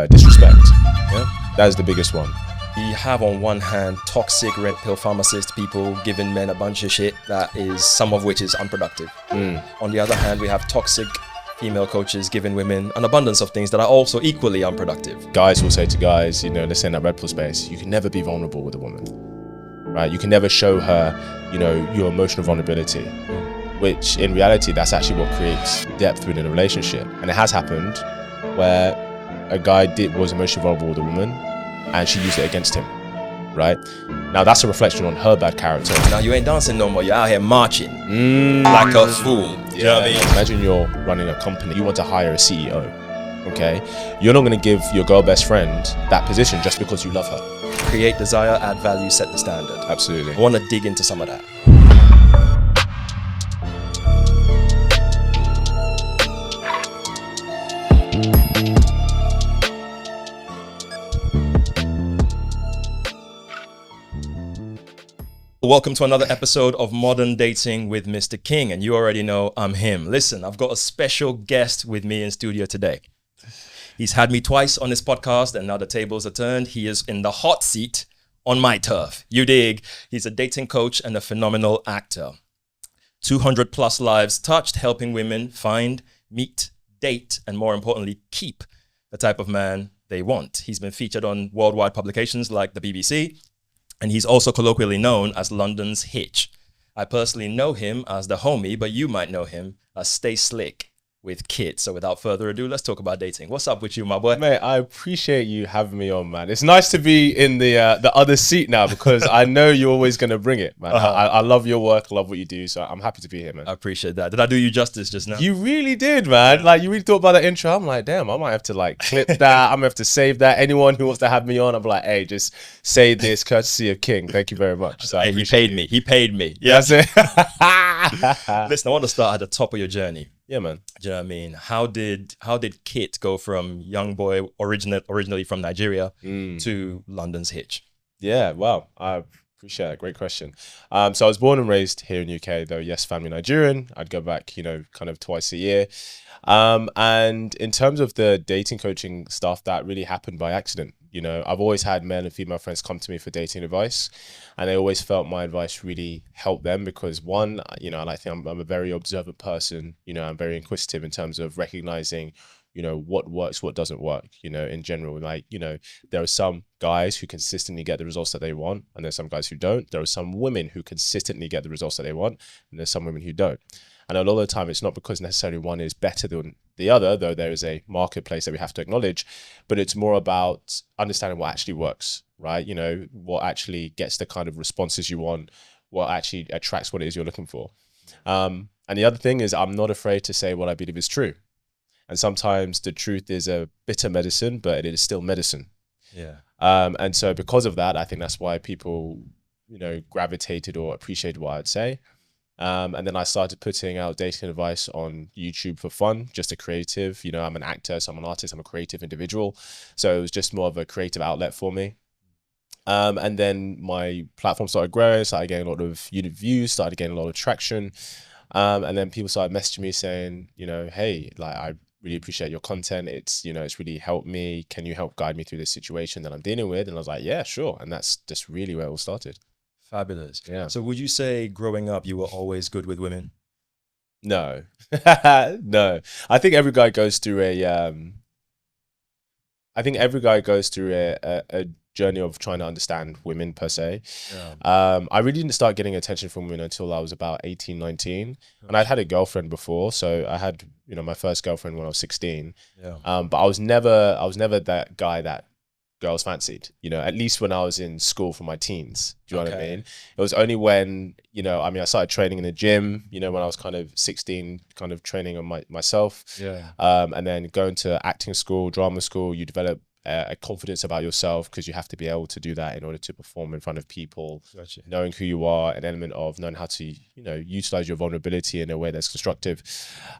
disrespect. Yeah, that is the biggest one. You have on one hand toxic red pill pharmacist people giving men a bunch of shit that is, some of which is unproductive. On the other hand, we have toxic female coaches giving women an abundance of things that are also equally unproductive. Guys will say to guys, let's say in that red pill space, you can never be vulnerable with a woman, right? You can never show her, your emotional vulnerability, which in reality, that's actually what creates depth within a relationship. And it has happened where a guy was emotionally vulnerable with a woman and she used it against him, right? Now that's a reflection on her bad character. Now you ain't dancing no more, you're out here marching like a fool. You know what I mean? Imagine you're running a company, you want to hire a CEO, okay? You're not gonna give your girl best friend that position just because you love her. Create desire, add value, set the standard. Absolutely. I wanna dig into some of that. Welcome to another episode of Modern Dating with MrKing, and you already know I'm him. Listen, I've got a special guest with me in studio today. He's had me twice on this podcast, and now the tables are turned. He is in the hot seat on my turf. You dig? He's a dating coach and a phenomenal actor. 200 plus lives touched, helping women find, meet, date, and more importantly, keep the type of man they want. He's been featured on worldwide publications like the BBC, and he's also colloquially known as London's Hitch. I personally know him as the homie, but you might know him as Stay Slick with Kids. So without further ado, let's talk about dating. What's up with you, my boy? Mate, I appreciate you having me on, man. It's nice to be in the other seat now because I know you're always going to bring it, man. I love your work, love what you do, so I'm happy to be here, man. I appreciate that. Did I do you justice just now? You really did, man. Like, you really thought about that intro. I'm like, damn, I might have to clip that. I'm going to have to save that. Anyone who wants to have me on, I'm like, hey, just say this courtesy of King. Thank you very much. So hey, he paid me. He paid me. Yeah. That's it. Listen, I want to start at the top of your journey. Yeah, man. Do you know what I mean? How did Kit go from young boy originally from Nigeria to London's Hitch? Yeah, wow. I appreciate that. Great question. So I was born and raised here in UK, though, yes, family Nigerian. I'd go back, kind of twice a year. And in terms of the dating coaching stuff, that really happened by accident. I've always had male and female friends come to me for dating advice, and I always felt my advice really helped them because one, I think I'm a very observant person. I'm very inquisitive in terms of recognizing, what works, what doesn't work, in general. There are some guys who consistently get the results that they want, and there's some guys who don't. There are some women who consistently get the results that they want, and there's some women who don't. And a lot of the time, it's not because necessarily one is better than the other, though there is a marketplace that we have to acknowledge, but it's more about understanding what actually works, right? What actually gets the kind of responses you want, what actually attracts what it is you're looking for. And the other thing is I'm not afraid to say what I believe is true. And sometimes the truth is a bitter medicine, but it is still medicine. Yeah. And so because of that, I think that's why people, gravitated or appreciated what I'd say. And then I started putting out dating advice on YouTube for fun, just a creative, I'm an actor, so I'm an artist, I'm a creative individual. So it was just more of a creative outlet for me. And then my platform started growing, started getting a lot of unit views, started getting a lot of traction. And then people started messaging me saying, hey, I really appreciate your content. It's, it's really helped me. Can you help guide me through this situation that I'm dealing with? And I was like, yeah, sure. And that's just really where it all started. Fabulous. Yeah. So would you say growing up, you were always good with women? No, no. I think every guy goes through a journey of trying to understand women per se. Yeah. I really didn't start getting attention from women until I was about 18, 19. And I'd had a girlfriend before. So I had, my first girlfriend when I was 16. Yeah. But I was never that guy that girls fancied, at least when I was in school for my teens. Do you know what I mean? It was only when, I started training in the gym, when I was kind of 16, kind of training on myself. Yeah. And then going to acting school, drama school, you develop a confidence about yourself because you have to be able to do that in order to perform in front of people. Gotcha. Knowing who you are, an element of knowing how to, utilize your vulnerability in a way that's constructive.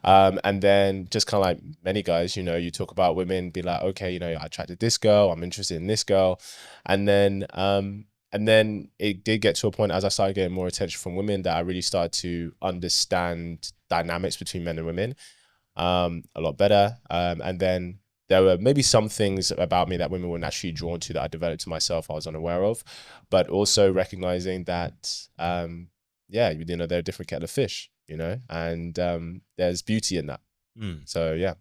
And then just kind of like many guys, you talk about women, be like, okay, I attracted this girl, I'm interested in this girl. And then it did get to a point as I started getting more attention from women that I really started to understand dynamics between men and women a lot better. And then there were maybe some things about me that women were naturally drawn to that I developed to myself I was unaware of, but also recognizing that, yeah, you know, they're a different kettle of fish, you know, and there's beauty in that. So, yeah.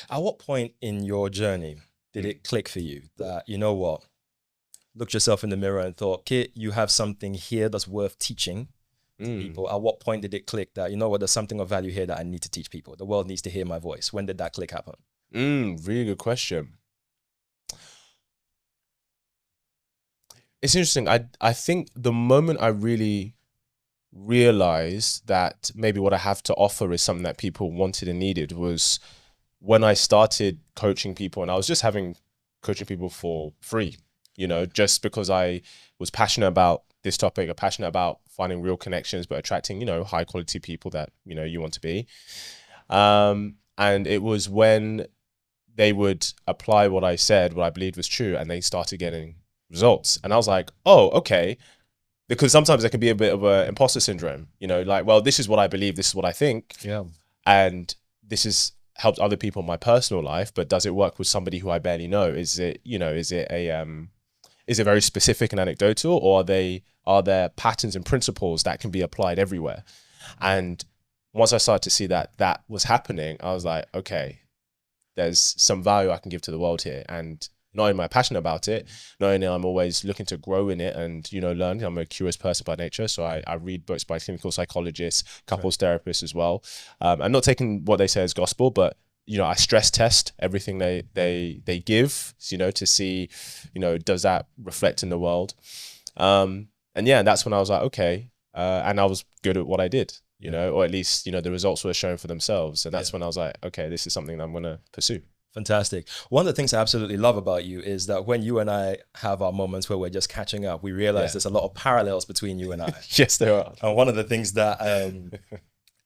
At what point in your journey did it click for you that, you know what, looked yourself in the mirror and thought, Kit, you have something here that's worth teaching to people? At what point did it click that, you know what, there's something of value here that I need to teach people? The world needs to hear my voice. When did that click happen? Really good question. It's interesting. I think the moment I really realized that maybe what I have to offer is something that people wanted and needed was when I started coaching people, and I was just coaching people for free, you know, just because I was passionate about this topic, I'm passionate about finding real connections, but attracting, you know, high quality people that, you know, you want to be. And it was when they would apply what I said, what I believed was true, and they started getting results. And I was like, oh, okay. Because sometimes there can be a bit of an imposter syndrome, you know, like, well, this is what I believe, this is what I think. Yeah. And this is helped other people in my personal life, but does it work with somebody who I barely know? Is it, you know, is it very specific and anecdotal, or are there patterns and principles that can be applied everywhere? And once I started to see that was happening, I was like, okay, there's some value I can give to the world here. And not only am I passionate about it, not only I'm always looking to grow in it and, you know, learn. I'm a curious person by nature. So I read books by clinical psychologists, couples therapists as well. I'm not taking what they say as gospel, but, you know, I stress test everything they give, you know, to see, you know, does that reflect in the world? And yeah, that's when I was like, okay. And I was good at what I did, you know, or at least, you know, the results were shown for themselves. And that's when I was like, okay, this is something that I'm going to pursue. Fantastic. One of the things I absolutely love about you is that when you and I have our moments where we're just catching up, we realize there's a lot of parallels between you and I. Yes, there are. And one of the things that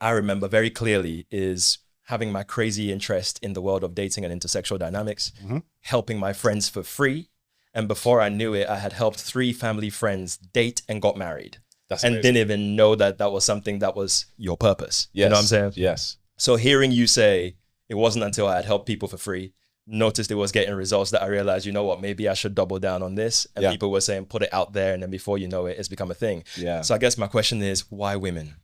I remember very clearly is having my crazy interest in the world of dating and intersexual dynamics, helping my friends for free. And before I knew it, I had helped 3 family friends date and got married. That's and amazing. didn't even know that that was something that was your purpose. Yes. You know what I'm saying? Yes. So hearing you say, it wasn't until I had helped people for free, noticed it was getting results, that I realized, you know what, maybe I should double down on this. And people were saying, put it out there. And then before you know it, it's become a thing. Yeah. So I guess my question is, why women?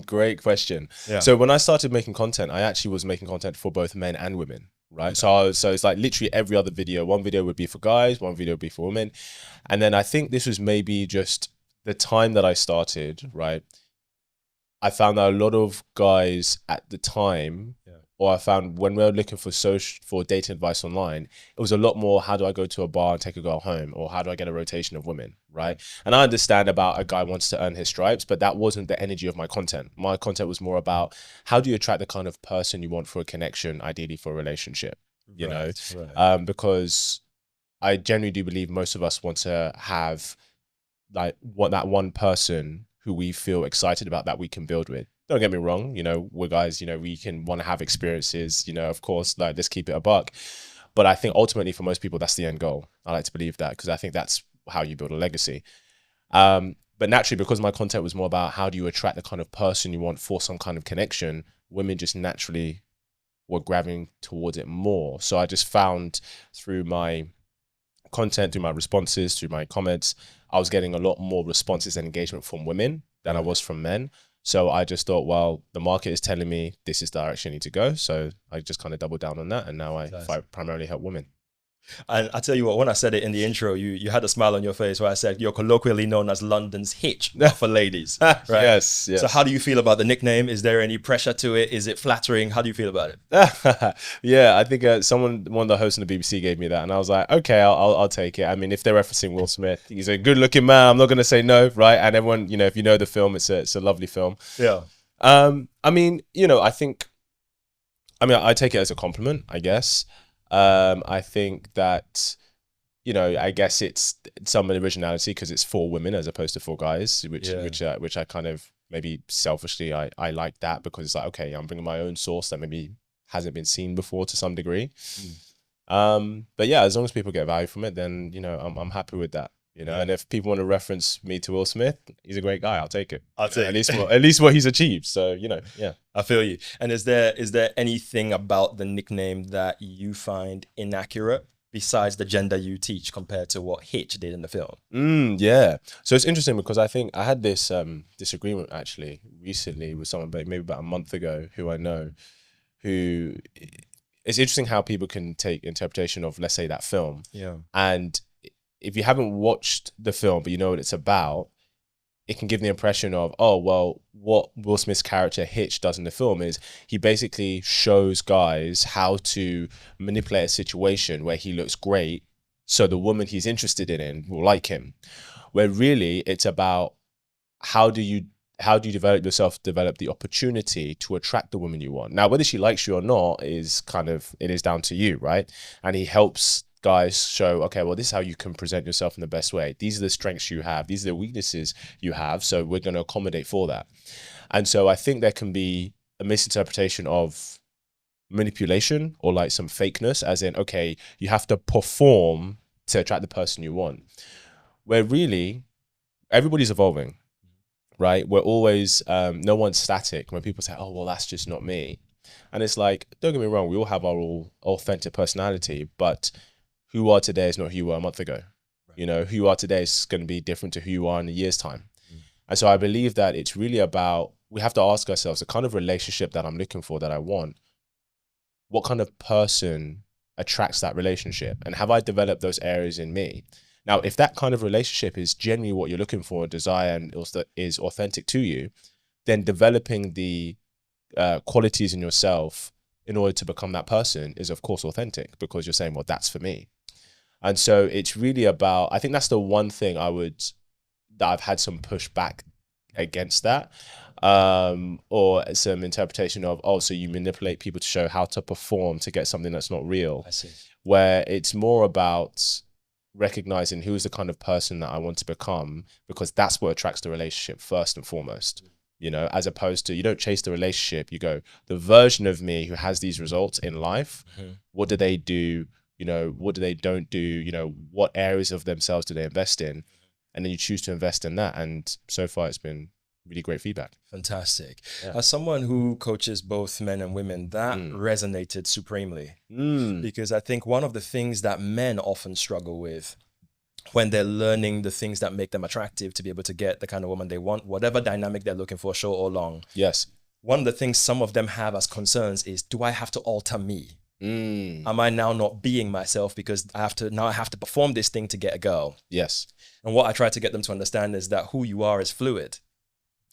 Great question. Yeah. So when I started making content, I actually was making content for both men and women, right? So it's like literally every other video. One video would be for guys, one video would be for women. And then I think this was maybe just the time that I started, right? I found that a lot of guys at the time, or I found when we were looking for dating advice online, it was a lot more, how do I go to a bar and take a girl home? Or how do I get a rotation of women, right? And I understand about a guy wants to earn his stripes, but that wasn't the energy of my content. My content was more about how do you attract the kind of person you want for a connection, ideally for a relationship, you know? Because I genuinely do believe most of us want to have that one person who we feel excited about that we can build with. Don't get me wrong, you know, we're guys, you know, we can want to have experiences, you know, of course, like, let's keep it a buck. But I think ultimately for most people, that's the end goal. I like to believe that because I think that's how you build a legacy. But naturally, because my content was more about how do you attract the kind of person you want for some kind of connection, women just naturally were grabbing towards it more. So I just found through my content, through my responses, through my comments, I was getting a lot more responses and engagement from women than I was from men. So I just thought, well, the market is telling me this is the direction I need to go. So I just kind of doubled down on that. And now I primarily help women. And I tell you what, when I said it in the intro, you had a smile on your face where I said you're colloquially known as London's Hitch for ladies. Right? Yes. So how do you feel about the nickname? Is there any pressure to it? Is it flattering? How do you feel about it? Yeah, I think one of the hosts on the BBC gave me that, and I was like, okay, I'll take it. I mean, if they're referencing Will Smith, he's a good-looking man. I'm not going to say no, right? And everyone, you know, if you know the film, it's a lovely film. Yeah. I mean, you know, I take it as a compliment, I guess. I think that, you know, I guess it's some originality because it's for women as opposed to for guys, which I kind of maybe selfishly, I like that because it's like, okay, I'm bringing my own source that maybe hasn't been seen before to some degree. But yeah, as long as people get value from it, then, you know, I'm happy with that. You know, and if people want to reference me to Will Smith, he's a great guy. I'll take it. I'll take at least what he's achieved. So, you know, yeah. I feel you. And is there anything about the nickname that you find inaccurate besides the gender you teach compared to what Hitch did in the film? Yeah. So it's interesting because I think I had this disagreement actually recently with someone, maybe about a month ago, who I know, who it's interesting how people can take interpretation of, let's say, that film. Yeah. And if you haven't watched the film, but you know what it's about, it can give the impression of, oh, well, what Will Smith's character Hitch does in the film is he basically shows guys how to manipulate a situation where he looks great so the woman he's interested in will like him. Where really it's about how do you develop yourself, develop the opportunity to attract the woman you want. Now, whether she likes you or not is it is down to you, right? And he helps guys show, okay, well, this is how you can present yourself in the best way. These are the strengths you have. These are the weaknesses you have. So we're going to accommodate for that. And so I think there can be a misinterpretation of manipulation or like some fakeness, as in, okay, you have to perform to attract the person you want. Where really, everybody's evolving, right? We're always, no one's static. When people say, oh, well, that's just not me. And it's like, don't get me wrong, we all have our all authentic personality, but who you are today is not who you were a month ago. Right. You know, who you are today is going to be different to who you are in a year's time. And so I believe that it's really about, we have to ask ourselves, the kind of relationship that I'm looking for, that I want, what kind of person attracts that relationship? And have I developed those areas in me? Now, if that kind of relationship is genuinely what you're looking for, desire, and also is authentic to you, then developing the qualities in yourself in order to become that person is, of course, authentic, because you're saying, well, that's for me. And so it's really about, I think that's the one thing that I've had some pushback against that, or some interpretation of, oh, so you manipulate people to show how to perform to get something that's not real. I see. Where it's more about recognizing who's the kind of person that I want to become, because that's what attracts the relationship first and foremost. You know, as opposed to, you don't chase the relationship, you go, the version of me who has these results in life, what do they do? You know, what do they don't do? You know, what areas of themselves do they invest in? And then you choose to invest in that. And so far it's been really great feedback. Fantastic. Yeah. As someone who coaches both men and women, that resonated supremely. Because I think one of the things that men often struggle with when they're learning the things that make them attractive to be able to get the kind of woman they want, whatever dynamic they're looking for, short or long. Yes. One of the things some of them have as concerns is, do I have to alter me? Am I now not being myself because I have to perform this thing to get a girl? Yes. And what I try to get them to understand is that who you are is fluid.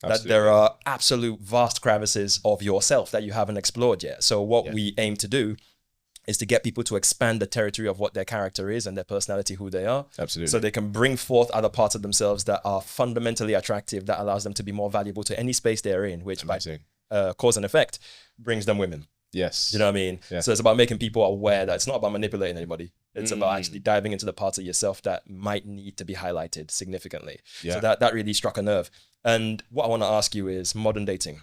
Absolutely. That there are absolute vast crevices of yourself that you haven't explored yet. So what we aim to do is to get people to expand the territory of what their character is and their personality, who they are. Absolutely. So they can bring forth other parts of themselves that are fundamentally attractive, that allows them to be more valuable to any space they're in, which by cause and effect brings them women. Yes. You know what I mean? Yeah. So it's about making people aware that it's not about manipulating anybody. It's about actually diving into the parts of yourself that might need to be highlighted significantly. Yeah. So that really struck a nerve. And what I want to ask you is modern dating.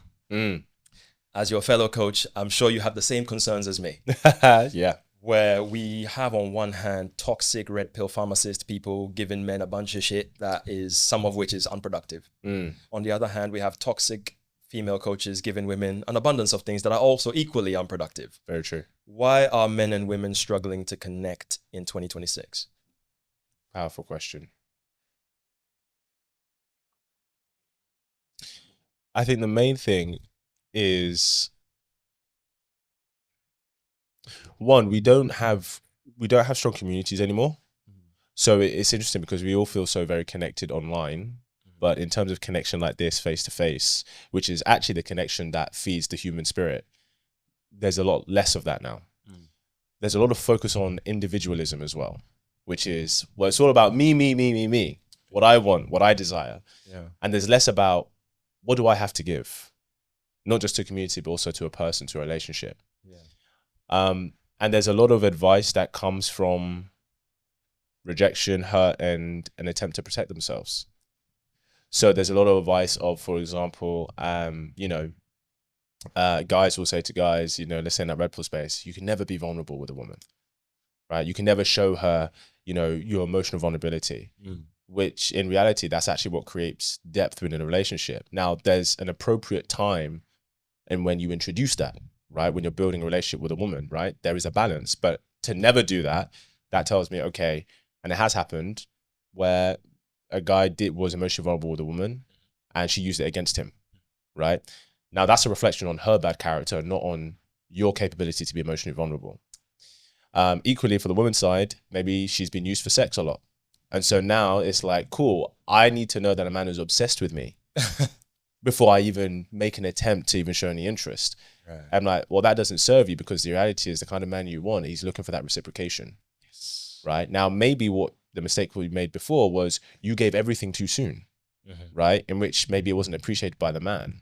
As your fellow coach, I'm sure you have the same concerns as me. Yeah. Where we have on one hand toxic red pill pharmacist people giving men a bunch of shit that is, some of which is unproductive. On the other hand, we have toxic female coaches giving women an abundance of things that are also equally unproductive. Very true. Why are men and women struggling to connect in 2026? Powerful question. I think the main thing is, one, we don't have strong communities anymore. So it's interesting because we all feel so very connected online. But in terms of connection like this, face to face, which is actually the connection that feeds the human spirit, there's a lot less of that now. There's a lot of focus on individualism as well, which is, well, it's all about me, what I want, what I desire. Yeah. And there's less about, what do I have to give? Not just to a community, but also to a person, to a relationship. Yeah. And there's a lot of advice that comes from rejection, hurt, and an attempt to protect themselves. So there's a lot of advice of, for example, guys will say to guys, you know, let's say in that red pill space, you can never be vulnerable with a woman, right? You can never show her, you know, your emotional vulnerability. which in reality, that's actually what creates depth within a relationship. Now, there's an appropriate time and when you introduce that, right? When you're building a relationship with a woman, right? There is a balance. But to never do that, that tells me, okay, and it has happened where a guy was emotionally vulnerable with a woman and she used it against him, right? Now that's a reflection on her bad character, not on your capability to be emotionally vulnerable. Equally for the woman's side, maybe she's been used for sex a lot. And so now it's like, cool, I need to know that a man is obsessed with me before I even make an attempt to even show any interest. Right. I'm like, well, that doesn't serve you, because the reality is the kind of man you want, he's looking for that reciprocation. Yes. Right? Now, maybe what the mistake we made before was you gave everything too soon, right? In which maybe it wasn't appreciated by the man.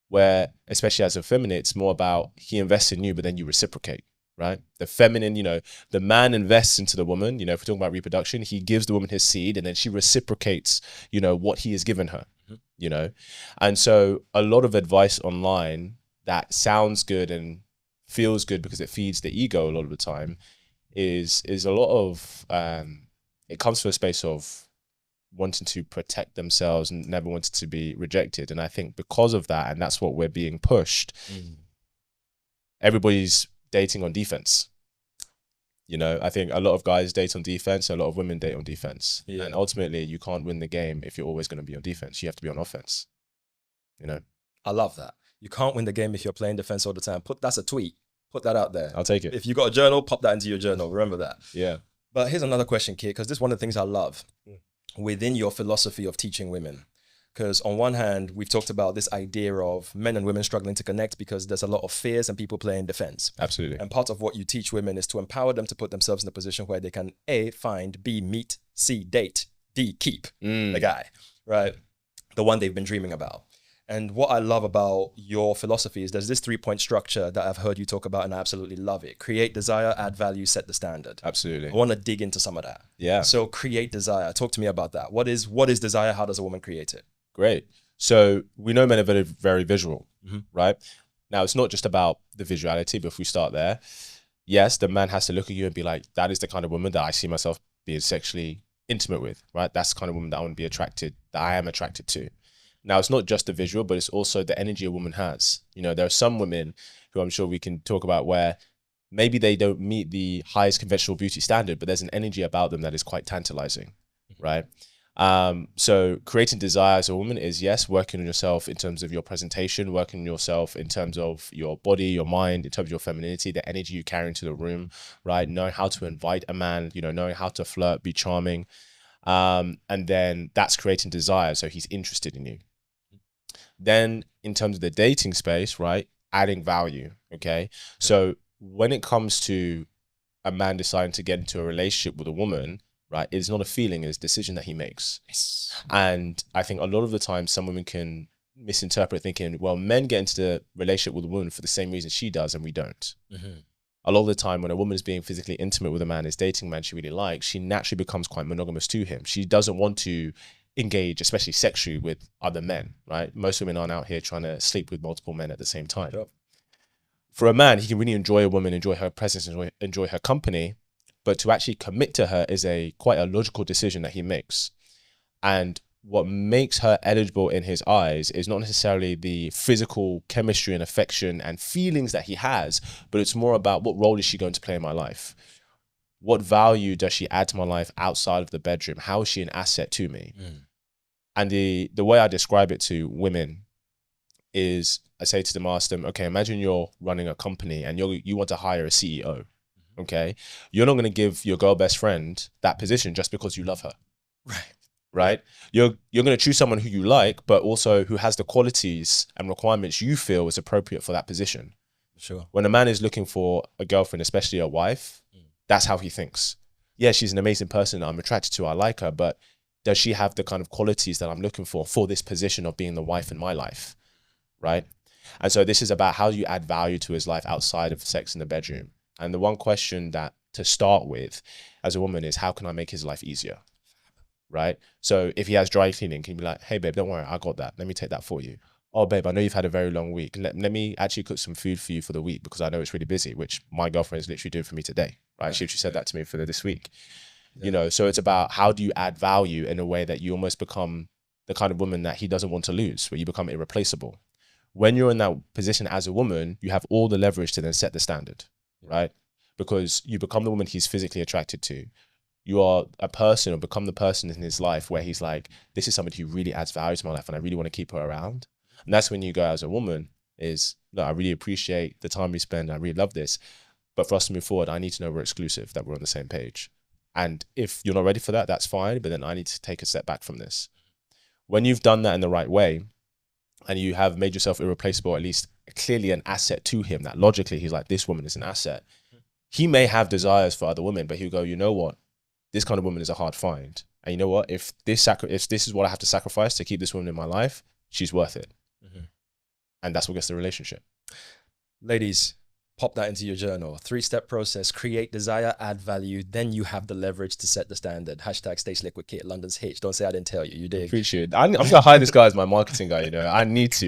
Where, especially as a feminine, it's more about he invests in you, but then you reciprocate. Right? The feminine, the man invests into the woman, if we're talking about reproduction, he gives the woman his seed and then she reciprocates, what he has given her, And so a lot of advice online that sounds good and feels good because it feeds the ego a lot of the time is a lot of, it comes from a space of wanting to protect themselves and never wanted to be rejected. And I think because of that, and that's what we're being pushed, everybody's dating on defense. I think a lot of guys date on defense, a lot of women date on defense. Yeah. And ultimately you can't win the game if you're always going to be on defense. You have to be on offense. I love that. You can't win the game if you're playing defense all the time. That's a tweet. Put that out there. I'll take it. If you got a journal, pop that into your journal. Remember that. Yeah. But here's another question, Kit, because this is one of the things I love within your philosophy of teaching women. Because on one hand, we've talked about this idea of men and women struggling to connect because there's a lot of fears and people playing defense. Absolutely. And part of what you teach women is to empower them to put themselves in a position where they can A, find, B, meet, C, date, D, keep the guy, right? The one they've been dreaming about. And what I love about your philosophy is there's this 3-point structure that I've heard you talk about and I absolutely love it. Create desire, add value, set the standard. Absolutely. I want to dig into some of that. Yeah. So create desire. Talk to me about that. What is desire? How does a woman create it? Great. So we know men are very, very visual, right? Now, it's not just about the visuality, but if we start there, yes, the man has to look at you and be like, that is the kind of woman that I see myself being sexually intimate with, right? That's the kind of woman that I want to be attracted, that I am attracted to. Now, it's not just the visual, but it's also the energy a woman has. There are some women who I'm sure we can talk about where maybe they don't meet the highest conventional beauty standard, but there's an energy about them that is quite tantalizing, right? So creating desire as a woman is, yes, working on yourself in terms of your presentation, working on yourself in terms of your body, your mind, in terms of your femininity, the energy you carry into the room, right? Knowing how to invite a man, knowing how to flirt, be charming. And then that's creating desire. So he's interested in you. Then in terms of the dating space, right? Adding value. Okay. So when it comes to a man deciding to get into a relationship with a woman, right, it's not a feeling, it's a decision that he makes. Yes. And I think a lot of the time some women can misinterpret thinking, well, men get into the relationship with a woman for the same reason she does and we don't. A lot of the time when a woman is being physically intimate with a man, is dating a man she really likes, she naturally becomes quite monogamous to him. She doesn't want to engage, especially sexually, with other men, right? Most women aren't out here trying to sleep with multiple men at the same time. Sure. For a man, he can really enjoy a woman, enjoy her presence, enjoy her company, but to actually commit to her is quite a logical decision that he makes. And what makes her eligible in his eyes is not necessarily the physical chemistry and affection and feelings that he has, but it's more about what role is she going to play in my life? What value does she add to my life outside of the bedroom? How is she an asset to me? And the way I describe it to women is I say to them, ask them, okay, imagine you're running a company and you want to hire a CEO. Okay. You're not going to give your girl best friend that position just because you love her. Right. You're going to choose someone who you like, but also who has the qualities and requirements you feel is appropriate for that position. Sure. When a man is looking for a girlfriend, especially a wife, that's how he thinks. Yeah, she's an amazing person I'm attracted to, I like her, but does she have the kind of qualities that I'm looking for this position of being the wife in my life? Right. And so this is about how do you add value to his life outside of sex in the bedroom? And the one question that to start with as a woman is, how can I make his life easier? Right? So if he has dry cleaning, can you be like, hey, babe, don't worry, I got that. Let me take that for you. Oh, babe, I know you've had a very long week. Let me actually cook some food for you for the week because I know it's really busy, which my girlfriend is literally doing for me today. Right? She said that to me for this week. You know, so it's about how do you add value in a way that you almost become the kind of woman that he doesn't want to lose, where you become irreplaceable. When you're in that position as a woman, you have all the leverage to then set the standard, right? Because you become the woman he's physically attracted to. You are a person, or become the person in his life where he's like, this is somebody who really adds value to my life and I really want to keep her around. And that's when you go as a woman is, look, I really appreciate the time we spend. I really love this. But for us to move forward, I need to know we're exclusive, that we're on the same page. And if you're not ready for that, that's fine. But then I need to take a step back from this. When you've done that in the right way and you have made yourself irreplaceable, at least clearly an asset to him, that logically he's like, this woman is an asset. He may have desires for other women, but he'll go, you know what? This kind of woman is a hard find. And you know what? If this is what I have to sacrifice to keep this woman in my life, she's worth it. And that's what gets the relationship. Ladies, pop that into your journal. 3-step process: create desire, add value, then you have the leverage to set the standard. Hashtag Stage Liquid Kit, London's Hitch. Don't say I didn't tell you. You dig? Appreciate it. I'm gonna hire this guy as my marketing guy. You know, I need to.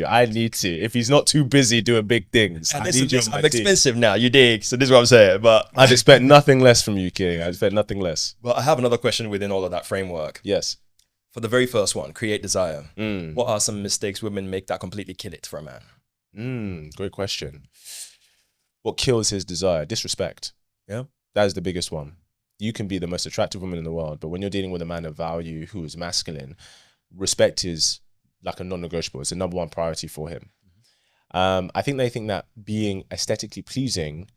If he's not too busy doing big things, And I need you on my I'm team. expensive now. You dig? So this is what I'm saying. But I'd expect nothing less from you, King. I'd expect nothing less. Well, I have another question within all of that framework. Yes. For the very first one, create desire. What are some mistakes women make that completely kill it for a man? Great question. What kills his desire? Disrespect. Yeah. That is the biggest one. You can be the most attractive woman in the world, but when you're dealing with a man of value who is masculine, respect is like a non-negotiable. It's the number one priority for him. I think they think that being aesthetically pleasing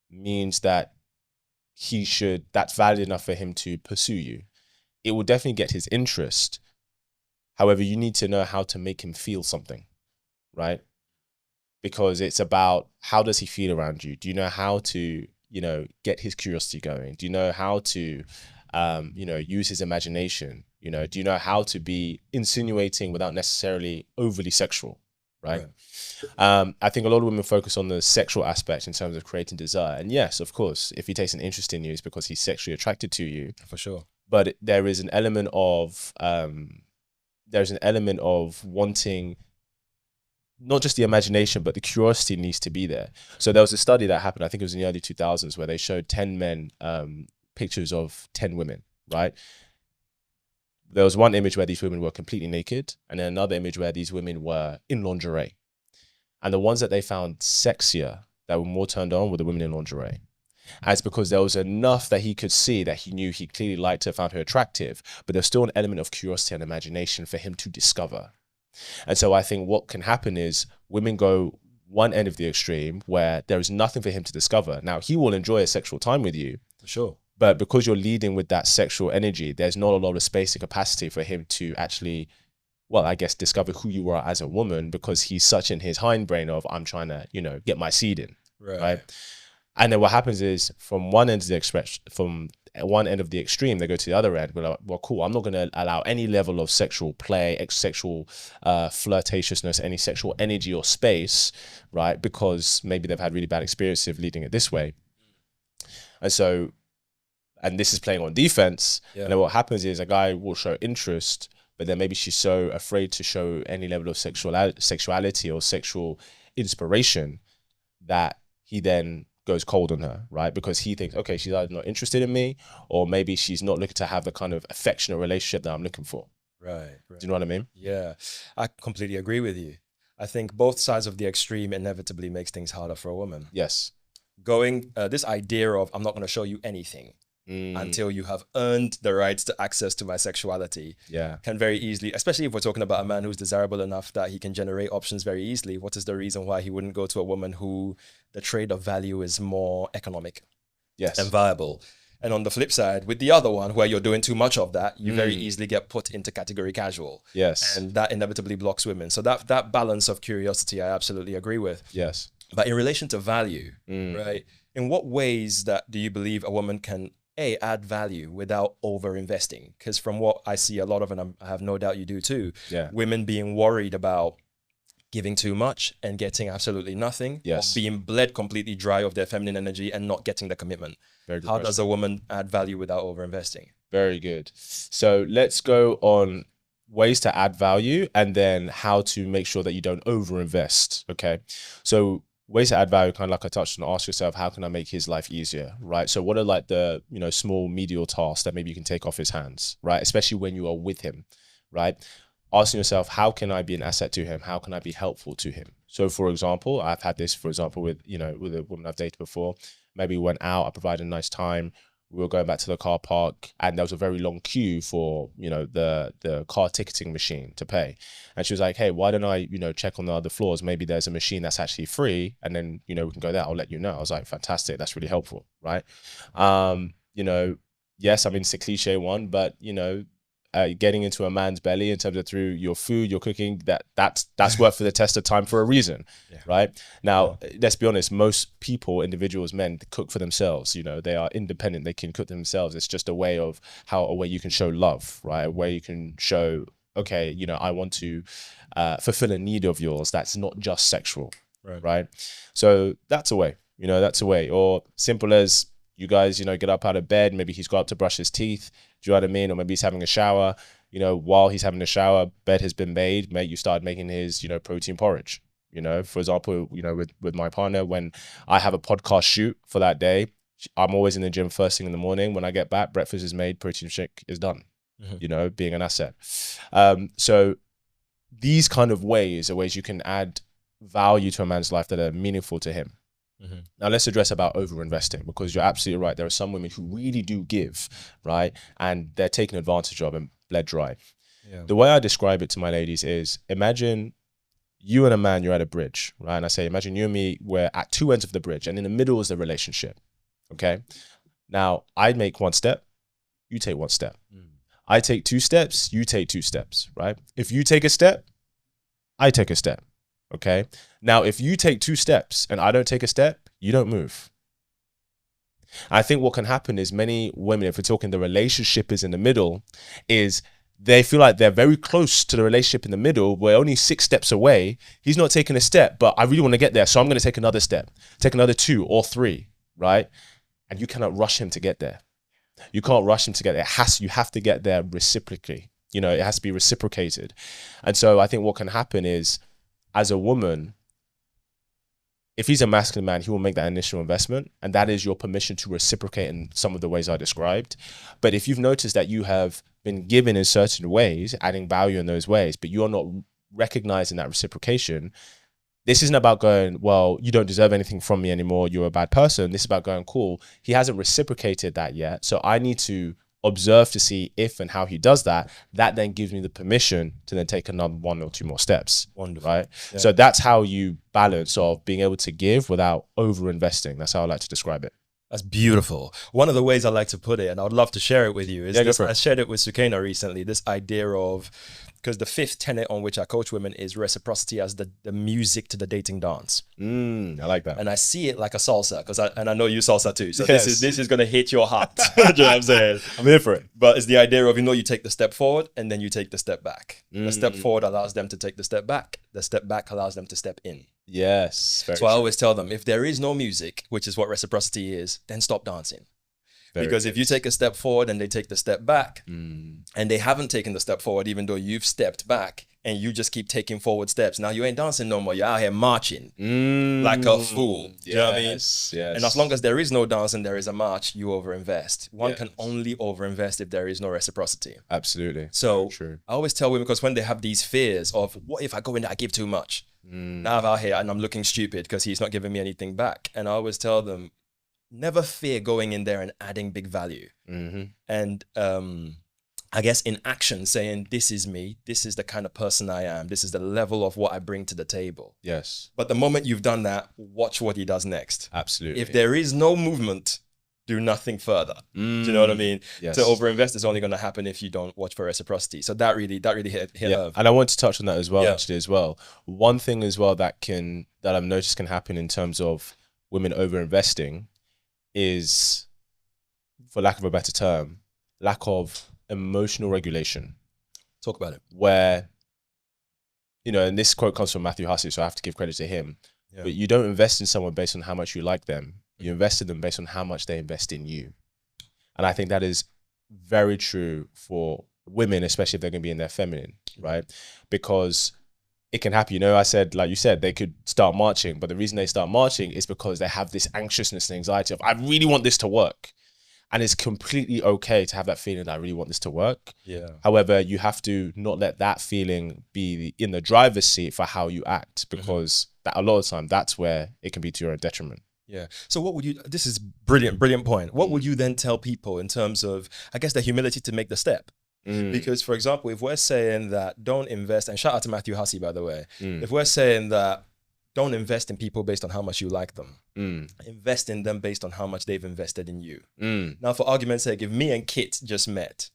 means that that's valid enough for him to pursue you. It will definitely get his interest. However, you need to know how to make him feel something, right? Because it's about, how does he feel around you? Do you know how to, get his curiosity going? Do you know how to, use his imagination? Do you know how to be insinuating without necessarily overly sexual, right? I think a lot of women focus on the sexual aspect in terms of creating desire. And yes, of course, if he takes an interest in you, it's because he's sexually attracted to you. For sure. But there is an element of, wanting not just the imagination, but the curiosity needs to be there. So there was a study that happened, I think it was in the early 2000s, where they showed 10 men pictures of 10 women, right? There was one image where these women were completely naked, and then another image where these women were in lingerie. And the ones that they found sexier, that were more turned on, were the women in lingerie. And it's because there was enough that he could see that he knew he clearly liked her, found her attractive, but there's still an element of curiosity and imagination for him to discover. And so I think what can happen is women go one end of the extreme where there is nothing for him to discover. Now, he will enjoy a sexual time with you. For sure. But because you're leading with that sexual energy, there's not a lot of space and capacity for him to actually, discover who you are as a woman, because he's such in his hindbrain of, I'm trying to, get my seed in. Right? And then what happens is from one end of the extreme, they go to the other end. We're like, well, cool. I'm not going to allow any level of sexual play, sexual flirtatiousness, any sexual energy or space, right? Because maybe they've had really bad experiences leading it this way. And this is playing on defense. Yeah. And then what happens is a guy will show interest, but then maybe she's so afraid to show any level of sexuality or sexual inspiration that he then goes cold on her, right? Because he thinks, okay, she's either not interested in me, or maybe she's not looking to have the kind of affectionate relationship that I'm looking for. Right. Do you know what I mean? Yeah, I completely agree with you. I think both sides of the extreme inevitably makes things harder for a woman. Yes. Going, this idea of, I'm not going to show you anything until you have earned the rights to access to my sexuality, can very easily, especially if we're talking about a man who's desirable enough that he can generate options very easily. What is the reason why he wouldn't go to a woman who the trade of value is more economic and viable? And on the flip side, with the other one, where you're doing too much of that, you very easily get put into category casual. Yes. And that inevitably blocks women. So that balance of curiosity, I absolutely agree with. Yes. But in relation to value, right? In what ways do you believe a woman can add value without over investing? Because from what I see a lot of, and I have no doubt you do too, women being worried about giving too much and getting absolutely nothing, or being bled completely dry of their feminine energy and not getting the commitment. How does a woman add value without over investing? Very good. So let's go on ways to add value and then how to make sure that you don't over invest. Okay. So ways to add value, kind of like I touched on, ask yourself, how can I make his life easier, right? So what are like the, you know, small medial tasks that maybe you can take off his hands, right? Especially when you are with him, right? Asking yourself, how can I be an asset to him? How can I be helpful to him? So for example, I've had this, for example, with, you know, with a woman I've dated before. Maybe we went out, I provided a nice time. We were going back to the car park and there was a very long queue for, you know, the car ticketing machine to pay. And she was like, hey, why don't I, you know, check on the other floors? Maybe there's a machine that's actually free. And then, you know, we can go there. I'll let you know. I was like, fantastic. That's really helpful. Right. You know, yes, I mean, it's a cliche one, but, you know, getting into a man's belly in terms of through your food, your cooking, that's worth for the test of time for a reason, right? Now, let's be honest, most people, individuals, men, cook for themselves. You know, they are independent, they can cook themselves. It's just a way you can show love, right? A way you can show, okay, you know, I want to fulfill a need of yours that's not just sexual, right? So that's a way, you know, that's a way. Or simple as you guys, you know, get up out of bed, maybe he's got up to brush his teeth, do you know what I mean? Or maybe he's having a shower, you know, while he's having a shower, bed has been made, mate, you start making his, you know, protein porridge. You know, for example, you know, with my partner, when I have a podcast shoot for that day, I'm always in the gym first thing in the morning. When I get back, breakfast is made, protein shake is done, you know, being an asset. So these kind of ways are ways you can add value to a man's life that are meaningful to him. Now let's address about over-investing, because you're absolutely right. There are some women who really do give, right? And they're taken advantage of and bled dry. The way I describe it to my ladies is, imagine you and a man, you're at a bridge, right? And I say, imagine you and me, we're at two ends of the bridge and in the middle is the relationship, okay? Now, I make one step, you take one step. I take two steps, you take two steps, right? If you take a step, I take a step. Okay. Now, if you take two steps and I don't take a step, you don't move. I think what can happen is many women, if we're talking the relationship is in the middle, is they feel like they're very close to the relationship in the middle. We're only 6 steps away. He's not taking a step, but I really want to get there. So I'm going to take another step, take another 2 or 3, right? And you cannot rush him to get there. You can't rush him to get there. You have to get there reciprocally. You know, it has to be reciprocated. And so I think what can happen is, as a woman, if he's a masculine man, he will make that initial investment, and that is your permission to reciprocate in some of the ways I described. But if you've noticed that you have been given in certain ways, adding value in those ways, but you're not recognizing that reciprocation, this isn't about going, well, you don't deserve anything from me anymore, you're a bad person. This is about going, cool, he hasn't reciprocated that yet, so I need to observe to see if and how he does that. That then gives me the permission to then take another 1 or 2 more steps. Wonderful. Right? Yeah. So that's how you balance of being able to give without over investing. That's how I like to describe it. That's beautiful. One of the ways I like to put it, and I would love to share it with you, is this, I shared it with Sukena recently, this idea of, because the 5th tenet on which I coach women is reciprocity as the music to the dating dance. I like that. And I see it like a salsa, and I know you salsa too. So yes. this is going to hit your heart. Do you know what I'm saying? I'm here for it. But it's the idea of, you know, you take the step forward and then you take the step back. The step forward allows them to take the step back. The step back allows them to step in. Yes. So I always tell them, if there is no music, which is what reciprocity is, then stop dancing. Because if you take a step forward and they take the step back, and they haven't taken the step forward, even though you've stepped back, and you just keep taking forward steps, now you ain't dancing no more. You're out here marching like a fool. Do you know what I mean? Yes. And as long as there is no dance and there is a march, you overinvest. One can only overinvest if there is no reciprocity. Absolutely. So I always tell women, because when they have these fears of, what if I go in there, I give too much? Now I'm out here and I'm looking stupid because he's not giving me anything back. And I always tell them, never fear going in there and adding big value. And I guess in action, saying, this is me, this is the kind of person I am, this is the level of what I bring to the table. Yes. But the moment you've done that, watch what he does next. Absolutely. If there is no movement, do nothing further. Do you know what I mean? Yes. To overinvest is only going to happen if you don't watch for reciprocity. So that really hit nerve. And I want to touch on that as well, actually, as well. One thing as well that I've noticed can happen in terms of women overinvesting is, for lack of a better term, lack of emotional regulation. Talk about it. Where, you know, and this quote comes from Matthew Hussey, so I have to give credit to him. But you don't invest in someone based on how much you like them. You invest in them based on how much they invest in you. And I think that is very true for women, especially if they're going to be in their feminine, right? Because it can happen. You know, I said, like you said, they could start marching, but the reason they start marching is because they have this anxiousness and anxiety of, I really want this to work. And it's completely okay to have that feeling that I really want this to work. Yeah. However, you have to not let that feeling be in the driver's seat for how you act, because that a lot of the time, that's where it can be to your own detriment. Yeah. So what would you, this is brilliant point. What would you then tell people in terms of, I guess, the humility to make the step? Because, for example, if we're saying that don't invest, and shout out to Matthew Hussey, by the way, if we're saying that don't invest in people based on how much you like them, invest in them based on how much they've invested in you. Now, for argument's sake, if me and Kit just met,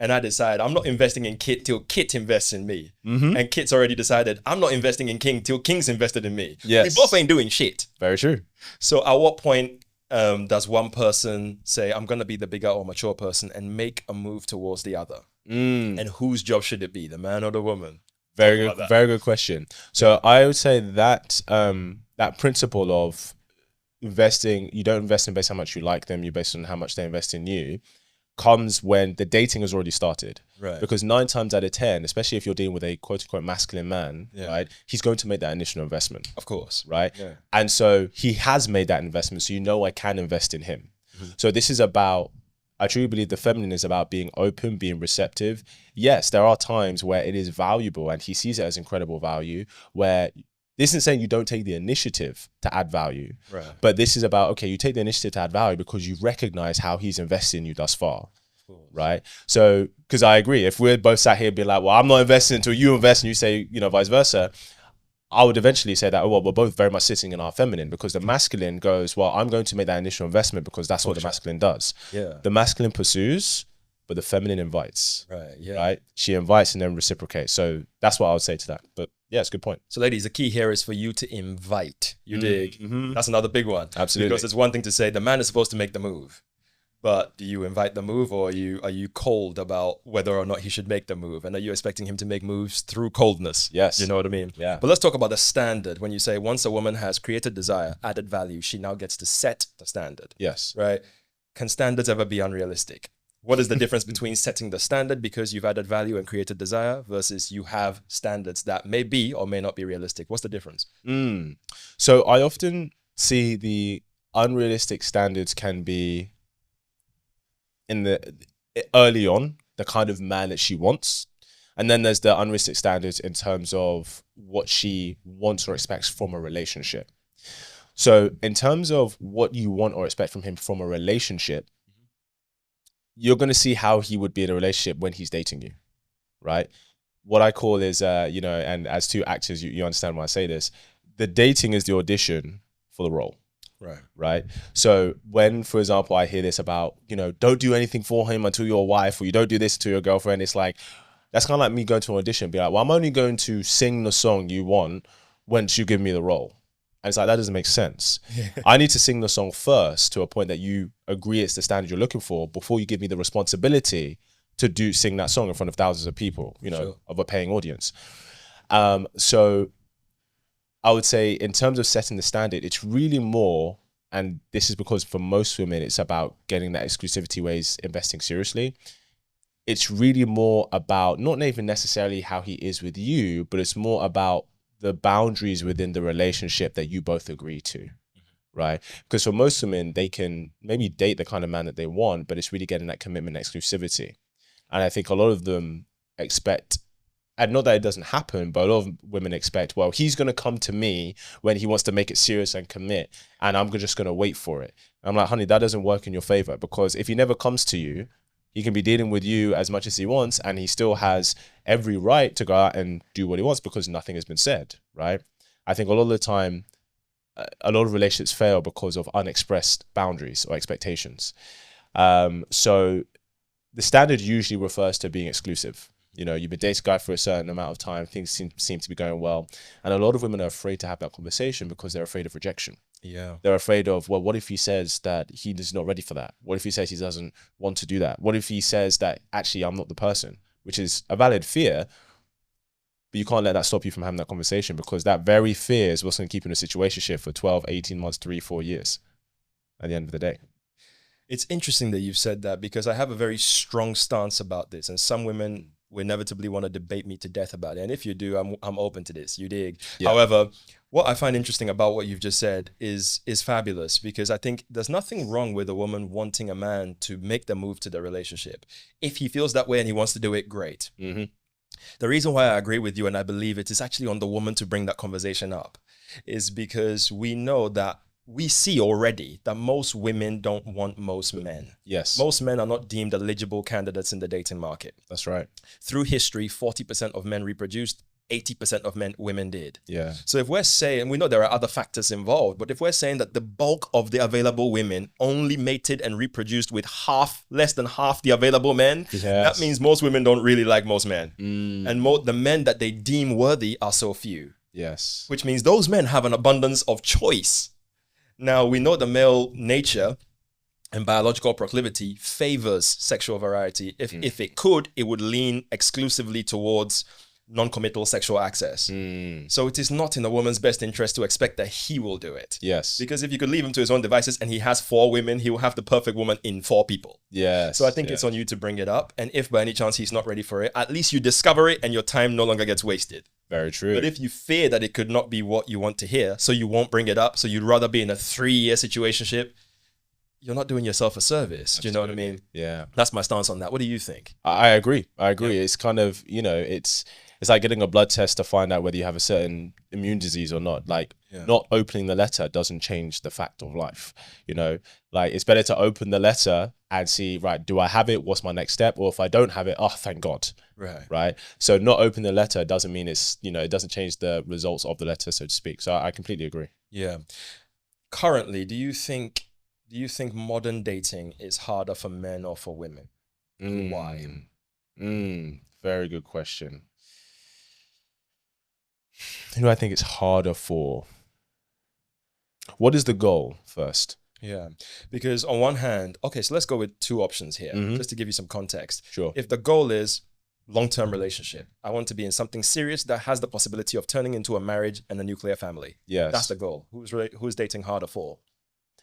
and I decide I'm not investing in Kit till Kit invests in me, and Kit's already decided I'm not investing in King till King's invested in me. Yes. We both ain't doing shit. Very true. So at what point does one person say, I'm going to be the bigger or mature person and make a move towards the other? And whose job should it be, the man or the woman? Very good question. So I would say that that principle of investing, you don't invest in based on how much you like them, you based on how much they invest in you, comes when the dating has already started. Right. Because 9 times out of 10, especially if you're dealing with a quote unquote masculine man, right, he's going to make that initial investment. Of course. Right. Yeah. And so he has made that investment. So you know I can invest in him. So this is about, I truly believe the feminine is about being open, being receptive. Yes, there are times where it is valuable and he sees it as incredible value, where this isn't saying you don't take the initiative to add value, but this is about, okay, you take the initiative to add value because you recognize how he's invested in you thus far, right? So, because I agree, if we're both sat here being like, well, I'm not investing until you invest, and you say, you know, vice versa, I would eventually say that, oh, well, we're both very much sitting in our feminine, because the masculine goes, well, I'm going to make that initial investment because that's what the masculine does. Yeah. The masculine pursues, but the feminine invites. Right. Yeah. Right. She invites and then reciprocates. So that's what I would say to that. But yeah, it's a good point. So ladies, the key here is for you to invite. You dig? That's another big one. Absolutely. Because it's one thing to say the man is supposed to make the move, but do you invite the move, or are you cold about whether or not he should make the move? And are you expecting him to make moves through coldness? Yes. You know what I mean? Yeah. But let's talk about the standard. When you say once a woman has created desire, added value, she now gets to set the standard. Yes. Right? Can standards ever be unrealistic? What is the difference between setting the standard because you've added value and created desire versus you have standards that may be or may not be realistic? What's the difference? So I often see the unrealistic standards can be in the early on, the kind of man that she wants. And then there's the unrealistic standards in terms of what she wants or expects from a relationship. So in terms of what you want or expect from him from a relationship, you're going to see how he would be in a relationship when he's dating you, right? What I call is, you know, and as 2 actors, you understand why I say this, the dating is the audition for the role. Right. So when, for example, I hear this about, you know, don't do anything for him until you're a wife, or you don't do this to your girlfriend, it's like, that's kind of like me going to an audition and be like, well, I'm only going to sing the song you want once you give me the role. And it's like, that doesn't make sense. I need to sing the song first to a point that you agree it's the standard you're looking for before you give me the responsibility to sing that song in front of thousands of people, you know, of a paying audience. So I would say in terms of setting the standard, it's really more, and this is because for most women, it's about getting that exclusivity ways, investing seriously. It's really more about not even necessarily how he is with you, but it's more about the boundaries within the relationship that you both agree to, right? Because for most women, they can maybe date the kind of man that they want, but it's really getting that commitment and exclusivity. And I think a lot of them expect, and not that it doesn't happen, but a lot of women expect, well, he's going to come to me when he wants to make it serious and commit, and I'm just going to wait for it. And I'm like, honey, that doesn't work in your favor, because if he never comes to you, he can be dealing with you as much as he wants, and he still has every right to go out and do what he wants because nothing has been said, right? I think a lot of the time, a lot of relationships fail because of unexpressed boundaries or expectations. So the standard usually refers to being exclusive. You know, you've been dating a guy for a certain amount of time, things seem to be going well. And a lot of women are afraid to have that conversation because they're afraid of rejection. Yeah. They're afraid of, well, what if he says that he is not ready for that? What if he says he doesn't want to do that? What if he says that actually I'm not the person, which is a valid fear, but you can't let that stop you from having that conversation, because that very fear is what's going to keep you in a situationship for 12, 18 months, 3, 4 years at the end of the day. It's interesting that you've said that, because I have a very strong stance about this, and some women will inevitably want to debate me to death about it. And if you do, I'm open to this. You dig? Yeah. However, what I find interesting about what you've just said is fabulous, because I think there's nothing wrong with a woman wanting a man to make the move to the relationship. If he feels that way and he wants to do it, great. Mm-hmm. The reason why I agree with you, and I believe it is actually on the woman to bring that conversation up, is because we know that we see already that most women don't want most men. Yes. Most men are not deemed eligible candidates in the dating market. That's right. Through history, 40% of men reproduced, 80% of women did. Yeah. So if we're saying, we know there are other factors involved, but if we're saying that the bulk of the available women only mated and reproduced with less than half the available men, Yes. that means most women don't really like most men. Mm. And the men that they deem worthy are so few. Yes. Which means those men have an abundance of choice. Now, we know the male nature and biological proclivity favors sexual variety. If it could, it would lean exclusively towards non-committal sexual access. So it is not in a woman's best interest to expect that he will do it. Yes. Because if you could leave him to his own devices and he has 4 women, he will have the perfect woman in 4 people. Yes. So I think it's on you to bring it up. And if by any chance he's not ready for it, at least you discover it and your time no longer gets wasted. Very true. But if you fear that it could not be what you want to hear, so you won't bring it up, so you'd rather be in a 3-year situationship, you're not doing yourself a service. Do you know what I mean? Yeah. That's my stance on that. What do you think? I agree. Yeah. It's kind of, it's like getting a blood test to find out whether you have a certain immune disease or not. Like, not opening the letter doesn't change the fact of life. Like, it's better to open the letter and see, right, do I have it? What's my next step? Or if I don't have it, oh, thank God. Right. So not opening the letter doesn't mean it doesn't change the results of the letter, so to speak. So I completely agree. Yeah. Currently, do you think modern dating is harder for men or for women? Why? Very good question. Who do I think it's harder for? What is the goal first? Yeah, because on one hand, okay, so let's go with 2 options here, just to give you some context. Sure. If the goal is long-term relationship, I want to be in something serious that has the possibility of turning into a marriage and a nuclear family. Yes. That's the goal. Who's dating harder for?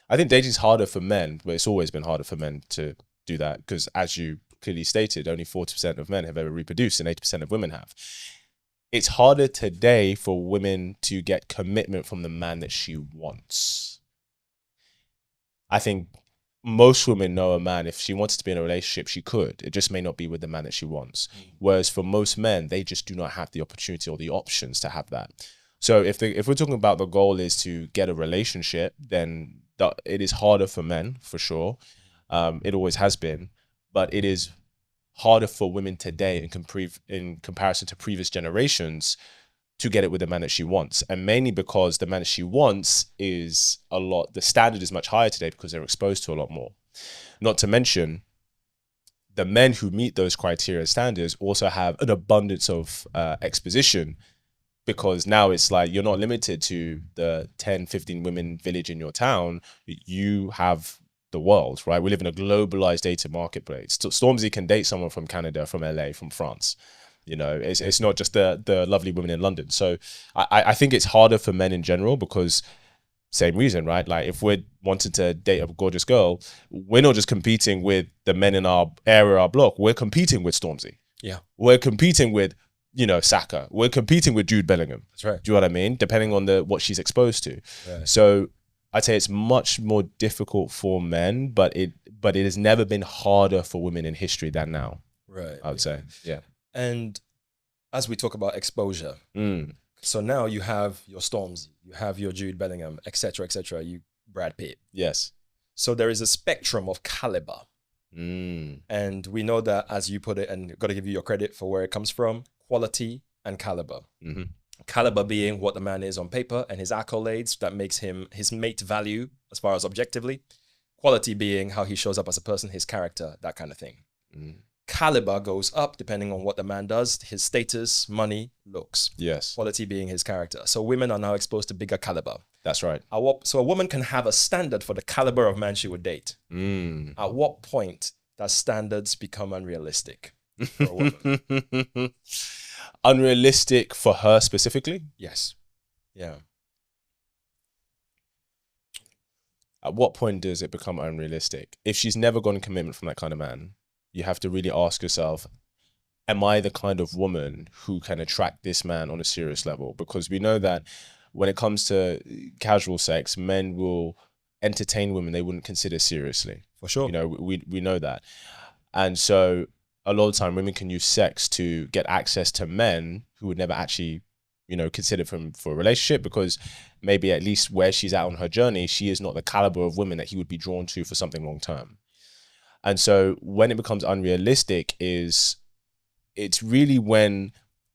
I think dating's harder for men, but it's always been harder for men to do that because, as you clearly stated, only 40% of men have ever reproduced and 80% of women have. It's harder today for women to get commitment from the man that she wants. I think most women know a man, if she wanted to be in a relationship, she could. It just may not be with the man that she wants. Whereas for most men, they just do not have the opportunity or the options to have that. So if we're talking about the goal is to get a relationship, then it is harder for men, for sure. It always has been. But it is harder for women today in comparison to previous generations to get it with the man that she wants. And mainly because the man that she wants is the standard is much higher today because they're exposed to a lot more. Not to mention, the men who meet those criteria standards also have an abundance of exposition, because now it's like you're not limited to the 10, 15 women village in your town. You have the world, right? We live in a globalized data marketplace. Stormzy can date someone from Canada, from LA, from France. It's not just the lovely women in London. So I think it's harder for men in general because same reason, right? Like if we're wanting to date a gorgeous girl, we're not just competing with the men in our area, our block. We're competing with Stormzy. Yeah. We're competing with, Saka. We're competing with Jude Bellingham. That's right. Do you know what I mean? Depending on what she's exposed to. Right. So I'd say it's much more difficult for men, but it has never been harder for women in history than now. Right. I would say. Yeah. And as we talk about exposure, so now you have your Stormzy, you have your Jude Bellingham, etc., you Brad Pitt. Yes. So there is a spectrum of caliber. And we know that, as you put it, and got to give you your credit for where it comes from, quality and caliber. Caliber being what the man is on paper and his accolades that makes him his mate value as far as objectively. Quality being how he shows up as a person, his character, that kind of thing. Caliber goes up depending on what the man does, his status, money, looks. Yes. Quality being his character. So women are now exposed to bigger caliber. That's right. So a woman can have a standard for the caliber of man she would date. At what point does standards become unrealistic for a woman? Unrealistic for her specifically? Yes. Yeah. At what point does it become unrealistic? If she's never gotten commitment from that kind of man, you have to really ask yourself, am I the kind of woman who can attract this man on a serious level? Because we know that when it comes to casual sex, men will entertain women they wouldn't consider seriously. For sure. You know, we know that. And so a lot of the time women can use sex to get access to men who would never actually, you know, consider for a relationship, because maybe at least where she's at on her journey, she is not the caliber of women that he would be drawn to for something long term. And so when it becomes unrealistic it's really when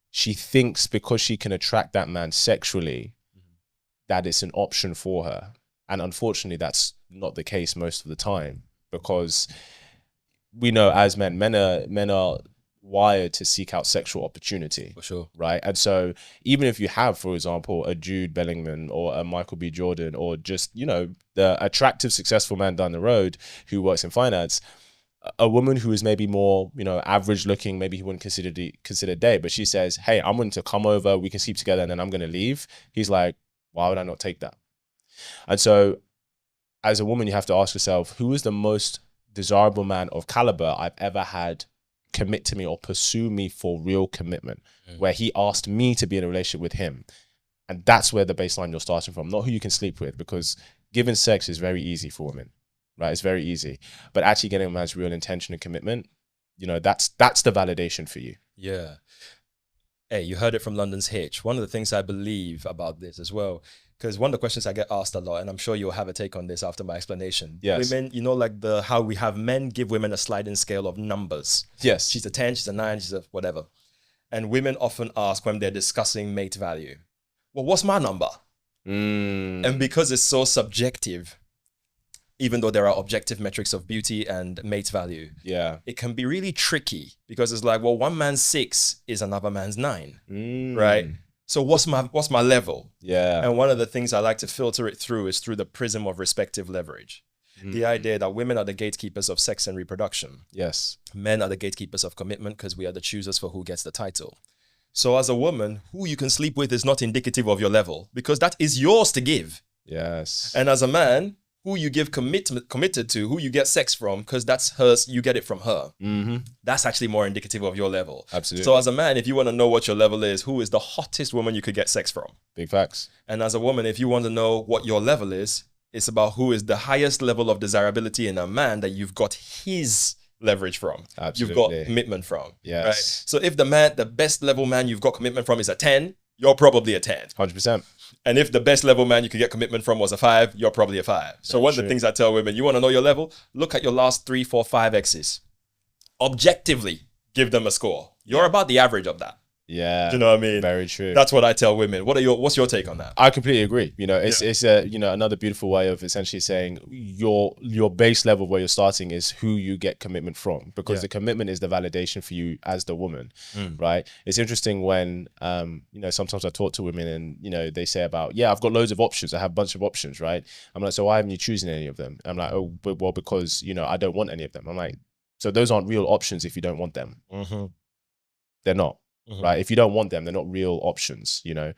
she thinks because she can attract that man sexually, that it's an option for her. And unfortunately, that's not the case most of the time, because we know as men are wired to seek out sexual opportunity. For sure. Right. And so even if you have, for example, a Jude Bellingham or a Michael B. Jordan, or just, you know, the attractive, successful man down the road who works in finance, a woman who is maybe more, you know, average looking, maybe he wouldn't consider date, but she says, hey, I'm willing to come over, we can sleep together, and then I'm going to leave. He's like, why would I not take that? And so as a woman, you have to ask yourself, who is the most desirable man of caliber I've ever had commit to me or pursue me for real commitment, where he asked me to be in a relationship with him? And that's where the baseline you're starting from, not who you can sleep with, because giving sex is very easy for women. Right, it's very easy, but actually getting a man's real intention and commitment, you know, that's the validation for you. Yeah. Hey, you heard it from London's Hitch. One of the things I believe about this as well, because one of the questions I get asked a lot, and I'm sure you'll have a take on this after my explanation. Yes. Women, you know, like how we have men give women a sliding scale of numbers. Yes. She's a 10, she's a 9, she's a whatever. And women often ask when they're discussing mate value, well, what's my number? And because it's so subjective, even though there are objective metrics of beauty and mate value, it can be really tricky, because it's like, well, one man's 6 is another man's 9, right? So what's my level? Yeah. And one of the things I like to filter it through is through the prism of respective leverage. The idea that women are the gatekeepers of sex and reproduction. Yes. Men are the gatekeepers of commitment, because we are the choosers for who gets the title. So as a woman, who you can sleep with is not indicative of your level, because that is yours to give. Yes. And as a man, who you give committed to, who you get sex from, because that's hers, you get it from her. That's actually more indicative of your level. Absolutely. So as a man, if you want to know what your level is, who is the hottest woman you could get sex from? Big facts. And as a woman, if you want to know what your level is, it's about who is the highest level of desirability in a man that you've got his leverage from. Absolutely. You've got commitment from. Yes. Right? So if the best level man you've got commitment from is a 10, you're probably a 10. 100%. And if the best level man you could get commitment from was a 5, you're probably a 5. So one of the things I tell women, you want to know your level? Look at your last 3, 4, 5 exes. Objectively, give them a score. You're about the average of that. Yeah. Do you know what I mean? Very true. That's what I tell women. What's your take on that? I completely agree. You know, it's a, you know, another beautiful way of essentially saying your base level where you're starting is who you get commitment from, because the commitment is the validation for you as the woman, right? It's interesting when, you know, sometimes I talk to women and, you know, they say about, I've got loads of options. I have a bunch of options, right? I'm like, so why haven't you chosen any of them? I'm like, oh, well, because, you know, I don't want any of them. I'm like, so those aren't real options if you don't want them. They're not. Right? If you don't want them, they're not real options, you know?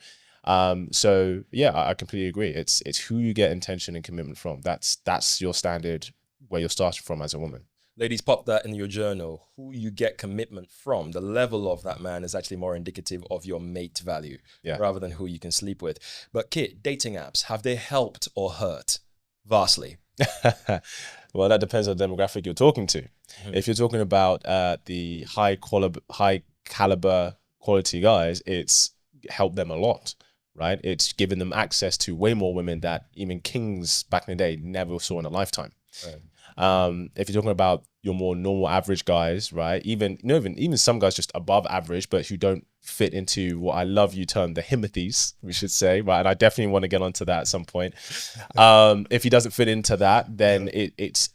So yeah, I completely agree. It's who you get intention and commitment from. That's your standard where you're starting from as a woman. Ladies, pop that in your journal. Who you get commitment from, the level of that man is actually more indicative of your mate value rather than who you can sleep with. But Kit, dating apps, have they helped or hurt? Vastly. Well, that depends on the demographic you're talking to. If you're talking about the high caliber quality guys, it's helped them a lot, right? It's given them access to way more women that even kings back in the day never saw in a lifetime. If you're talking about your more normal average guys, right? Even some guys just above average, but who don't fit into what I love you term the Himothys, we should say, right? And I definitely want to get onto that at some point. If he doesn't fit into that, then it's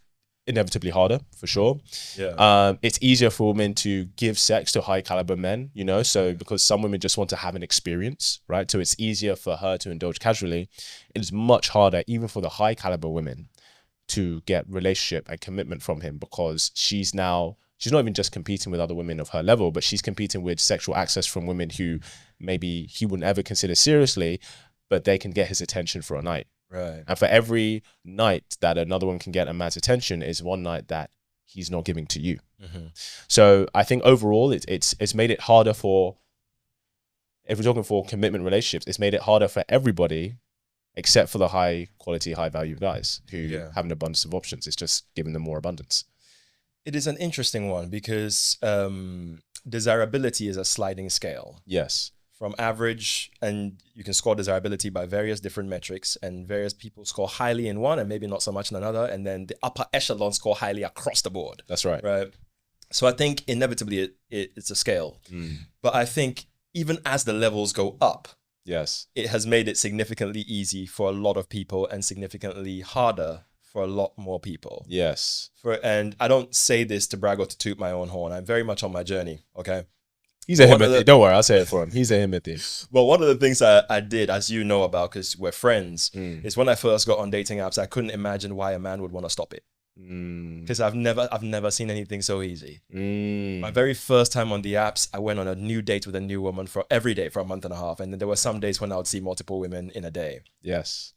inevitably harder, for sure. It's easier for women to give sex to high caliber men, you know, so because some women just want to have an experience, right? So it's easier for her to indulge casually. It is much harder, even for the high caliber women, to get relationship and commitment from him, because she's not even just competing with other women of her level, but she's competing with sexual access from women who maybe he wouldn't ever consider seriously, but they can get his attention for a night. Right. And for every night that another one can get a man's attention is one night that he's not giving to you. So I think overall it's made it harder for, if we're talking for commitment relationships, it's made it harder for everybody except for the high quality, high value guys who have an abundance of options. It's just giving them more abundance. It is an interesting one because desirability is a sliding scale. Yes. From average, and you can score desirability by various different metrics, and various people score highly in one and maybe not so much in another. And then the upper echelon score highly across the board. That's right. Right. So I think inevitably it's a scale. But I think even as the levels go up, yes, it has made it significantly easy for a lot of people and significantly harder for a lot more people. Yes. And I don't say this to brag or to toot my own horn. I'm very much on my journey. Okay. He's a Himothy. Don't worry, I'll say it for him. He's a Himothy. Well, one of the things I did, as you know about, because we're friends, is when I first got on dating apps, I couldn't imagine why a man would want to stop it. Because I've never seen anything so easy. My very first time on the apps, I went on a new date with a new woman for every day for a month and a half. And then there were some days when I would see multiple women in a day. Yes.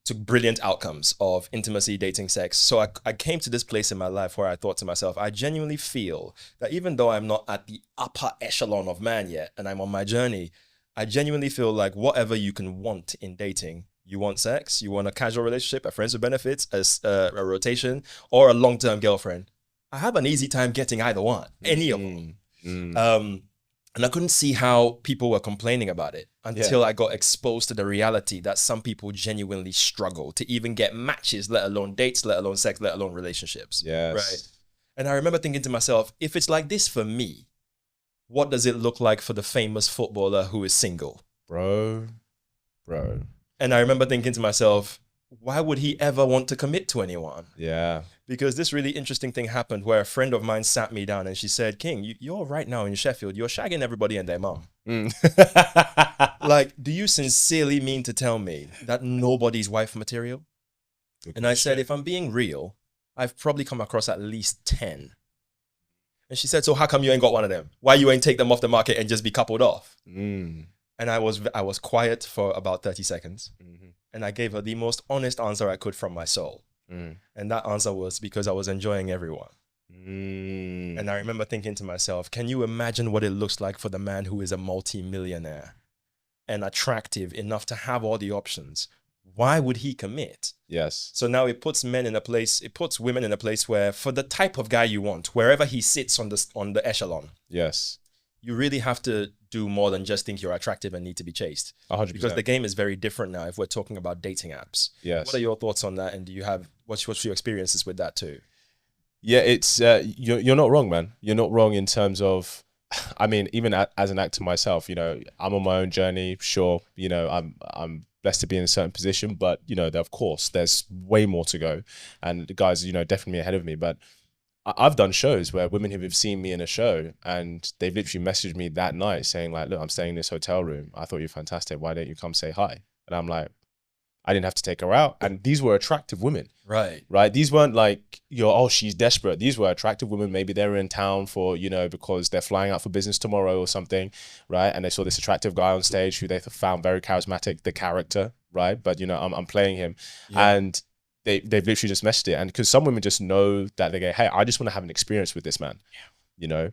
To brilliant outcomes of intimacy, dating, sex. So I came to this place in my life where I thought to myself, I genuinely feel that even though I'm not at the upper echelon of man yet, and I'm on my journey, I genuinely feel like whatever you can want in dating, you want sex, you want a casual relationship, a friends with benefits, a rotation, or a long-term girlfriend. I have an easy time getting either one, any of them. And I couldn't see how people were complaining about it until I got exposed to the reality that some people genuinely struggle to even get matches, let alone dates, let alone sex, let alone relationships. Yes. Right. And I remember thinking to myself, if it's like this for me, what does it look like for the famous footballer who is single? Bro. And I remember thinking to myself, why would he ever want to commit to anyone? Yeah. Because this really interesting thing happened where a friend of mine sat me down and she said, King, you're right now in Sheffield. You're shagging everybody and their mom. Like, do you sincerely mean to tell me that nobody's wife material? And I said, if I'm being real, I've probably come across at least 10. And she said, so how come you ain't got one of them? Why you ain't take them off the market and just be coupled off? And I was quiet for about 30 seconds. And I gave her the most honest answer I could from my soul. And that answer was because I was enjoying everyone. And I remember thinking to myself, can you imagine what it looks like for the man who is a multi-millionaire and attractive enough to have all the options? Why would he commit? Yes. So now it puts women in a place where for the type of guy you want, wherever he sits on the echelon. Yes. You really have to do more than just think you're attractive and need to be chased. 100%. Because the game is very different now if we're talking about dating apps. Yes. What are your thoughts on that? And do you have, what's your experiences with that too? Yeah, it's, you're not wrong, man. You're not wrong in terms of, I mean, even as an actor myself, you know, I'm on my own journey. Sure, you know, I'm blessed to be in a certain position, but you know, of course, there's way more to go, and the guys, you know, definitely ahead of me. But I've done shows where women have seen me in a show and they've literally messaged me that night saying like, look, I'm staying in this hotel room. I thought you're fantastic. Why don't you come say hi? And I'm like, I didn't have to take her out. And these were attractive women. Right. These weren't like, she's desperate. These were attractive women. Maybe they're in town for, you know, because they're flying out for business tomorrow or something. Right. And they saw this attractive guy on stage who they found very charismatic, the character. Right. But, you know, I'm playing him. Yeah. And they've literally just messaged it. And because some women just know that they go, hey, I just want to have an experience with this man, you know?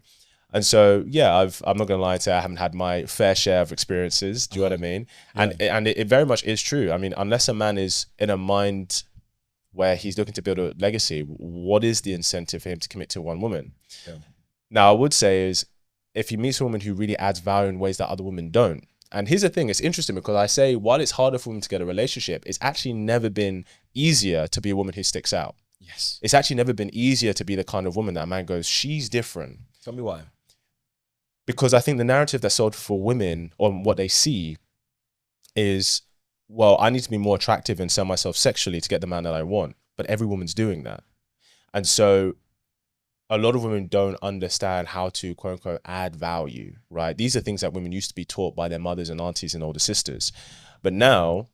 And so, yeah, I'm not going to lie to you, I haven't had my fair share of experiences. Do you know what I mean? Yeah. And it very much is true. I mean, unless a man is in a mind where he's looking to build a legacy, what is the incentive for him to commit to one woman? Yeah. Now, I would say is if he meets a woman who really adds value in ways that other women don't. And here's the thing, it's interesting because I say, while it's harder for women to get a relationship, it's actually never been easier to be a woman who sticks out. Yes. It's actually never been easier to be the kind of woman that a man goes, she's different. Tell me why. Because I think the narrative that's sold for women on what they see is, well, I need to be more attractive and sell myself sexually to get the man that I want. But every woman's doing that. And so a lot of women don't understand how to, quote unquote, add value, right? These are things that women used to be taught by their mothers and aunties and older sisters. But now,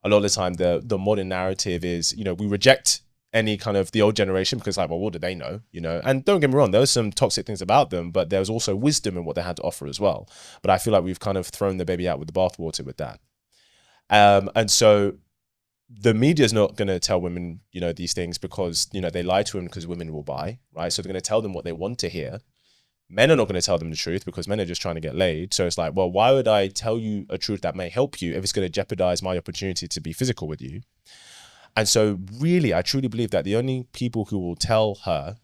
a lot of the time, the modern narrative is, you know, we reject any kind of the old generation because like, well, what do they know, you know? And don't get me wrong, there was some toxic things about them, but there was also wisdom in what they had to offer as well. But I feel like we've kind of thrown the baby out with the bathwater with that. And so the media's not going to tell women, these things because, they lie to them because women will buy, right? So they're going to tell them what they want to hear. Men are not going to tell them the truth because men are just trying to get laid. So it's like, well, why would I tell you a truth that may help you if it's going to jeopardize my opportunity to be physical with you? And so really, I truly believe that the only people who will tell her,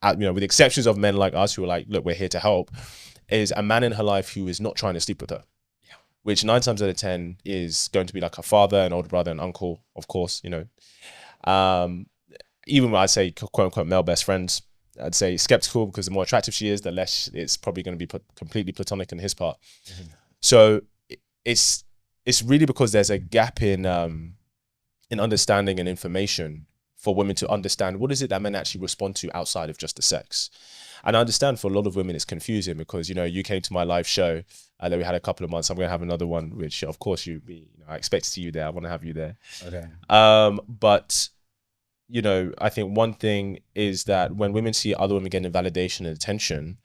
with the exceptions of men like us who are like, look, we're here to help, is a man in her life who is not trying to sleep with her. Yeah. Which 9 times out of 10 is going to be like her father, an older brother, an uncle, of course, even when I say quote unquote male best friends, I'd say skeptical because the more attractive she is, the less it's probably going to be completely platonic on his part. Mm-hmm. So it's really because there's a gap in understanding and information for women to understand what is it that men actually respond to outside of just the sex. And I understand for a lot of women it's confusing because, you came to my live show that we had a couple of months. I'm going to have another one, which of course I expect to see you there. I want to have you there. Okay. But I think one thing is that when women see other women getting validation and attention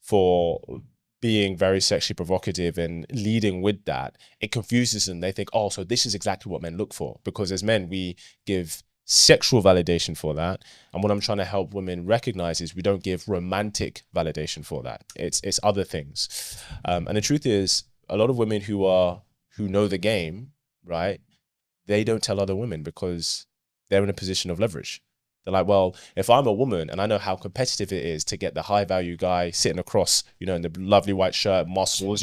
for being very sexually provocative and leading with that, it confuses them. They think, oh, so this is exactly what men look for. Because as men, we give sexual validation for that. And what I'm trying to help women recognize is we don't give romantic validation for that. It's other things. And the truth is, a lot of women who know the game, right, they don't tell other women because they're in a position of leverage. They're like, well, if I'm a woman and I know how competitive it is to get the high value guy sitting across, in the lovely white shirt, muscles,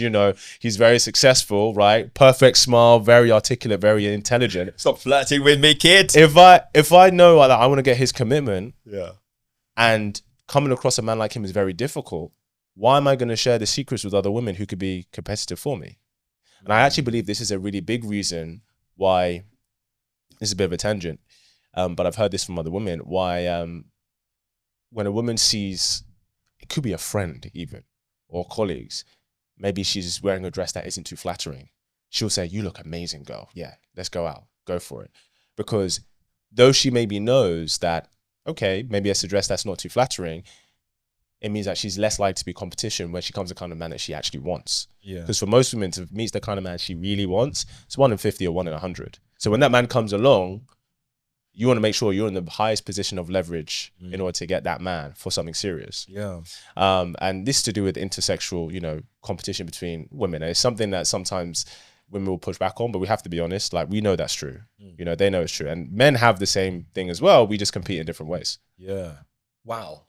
he's very successful, right? Perfect smile, very articulate, very intelligent. Stop flirting with me, kid. If I know that I want to get his commitment, yeah, and coming across a man like him is very difficult, why am I going to share the secrets with other women who could be competitive for me? And I actually believe this is a really big reason why, this is a bit of a tangent, but I've heard this from other women, why when a woman sees, it could be a friend even, or colleagues, maybe she's wearing a dress that isn't too flattering. She'll say, you look amazing, girl. Yeah, let's go out, go for it. Because though she maybe knows that, okay, maybe it's a dress that's not too flattering, it means that she's less likely to be competition when she comes the kind of man that she actually wants. Yeah. Because for most women to meet the kind of man she really wants, it's 1 in 50 or 1 in 100. So when that man comes along, you want to make sure you're in the highest position of leverage in order to get that man for something serious. Yeah. And this is to do with intersexual, competition between women. And it's something that sometimes women will push back on, but we have to be honest. Like, we know that's true. They know it's true. And men have the same thing as well. We just compete in different ways. Yeah. Wow.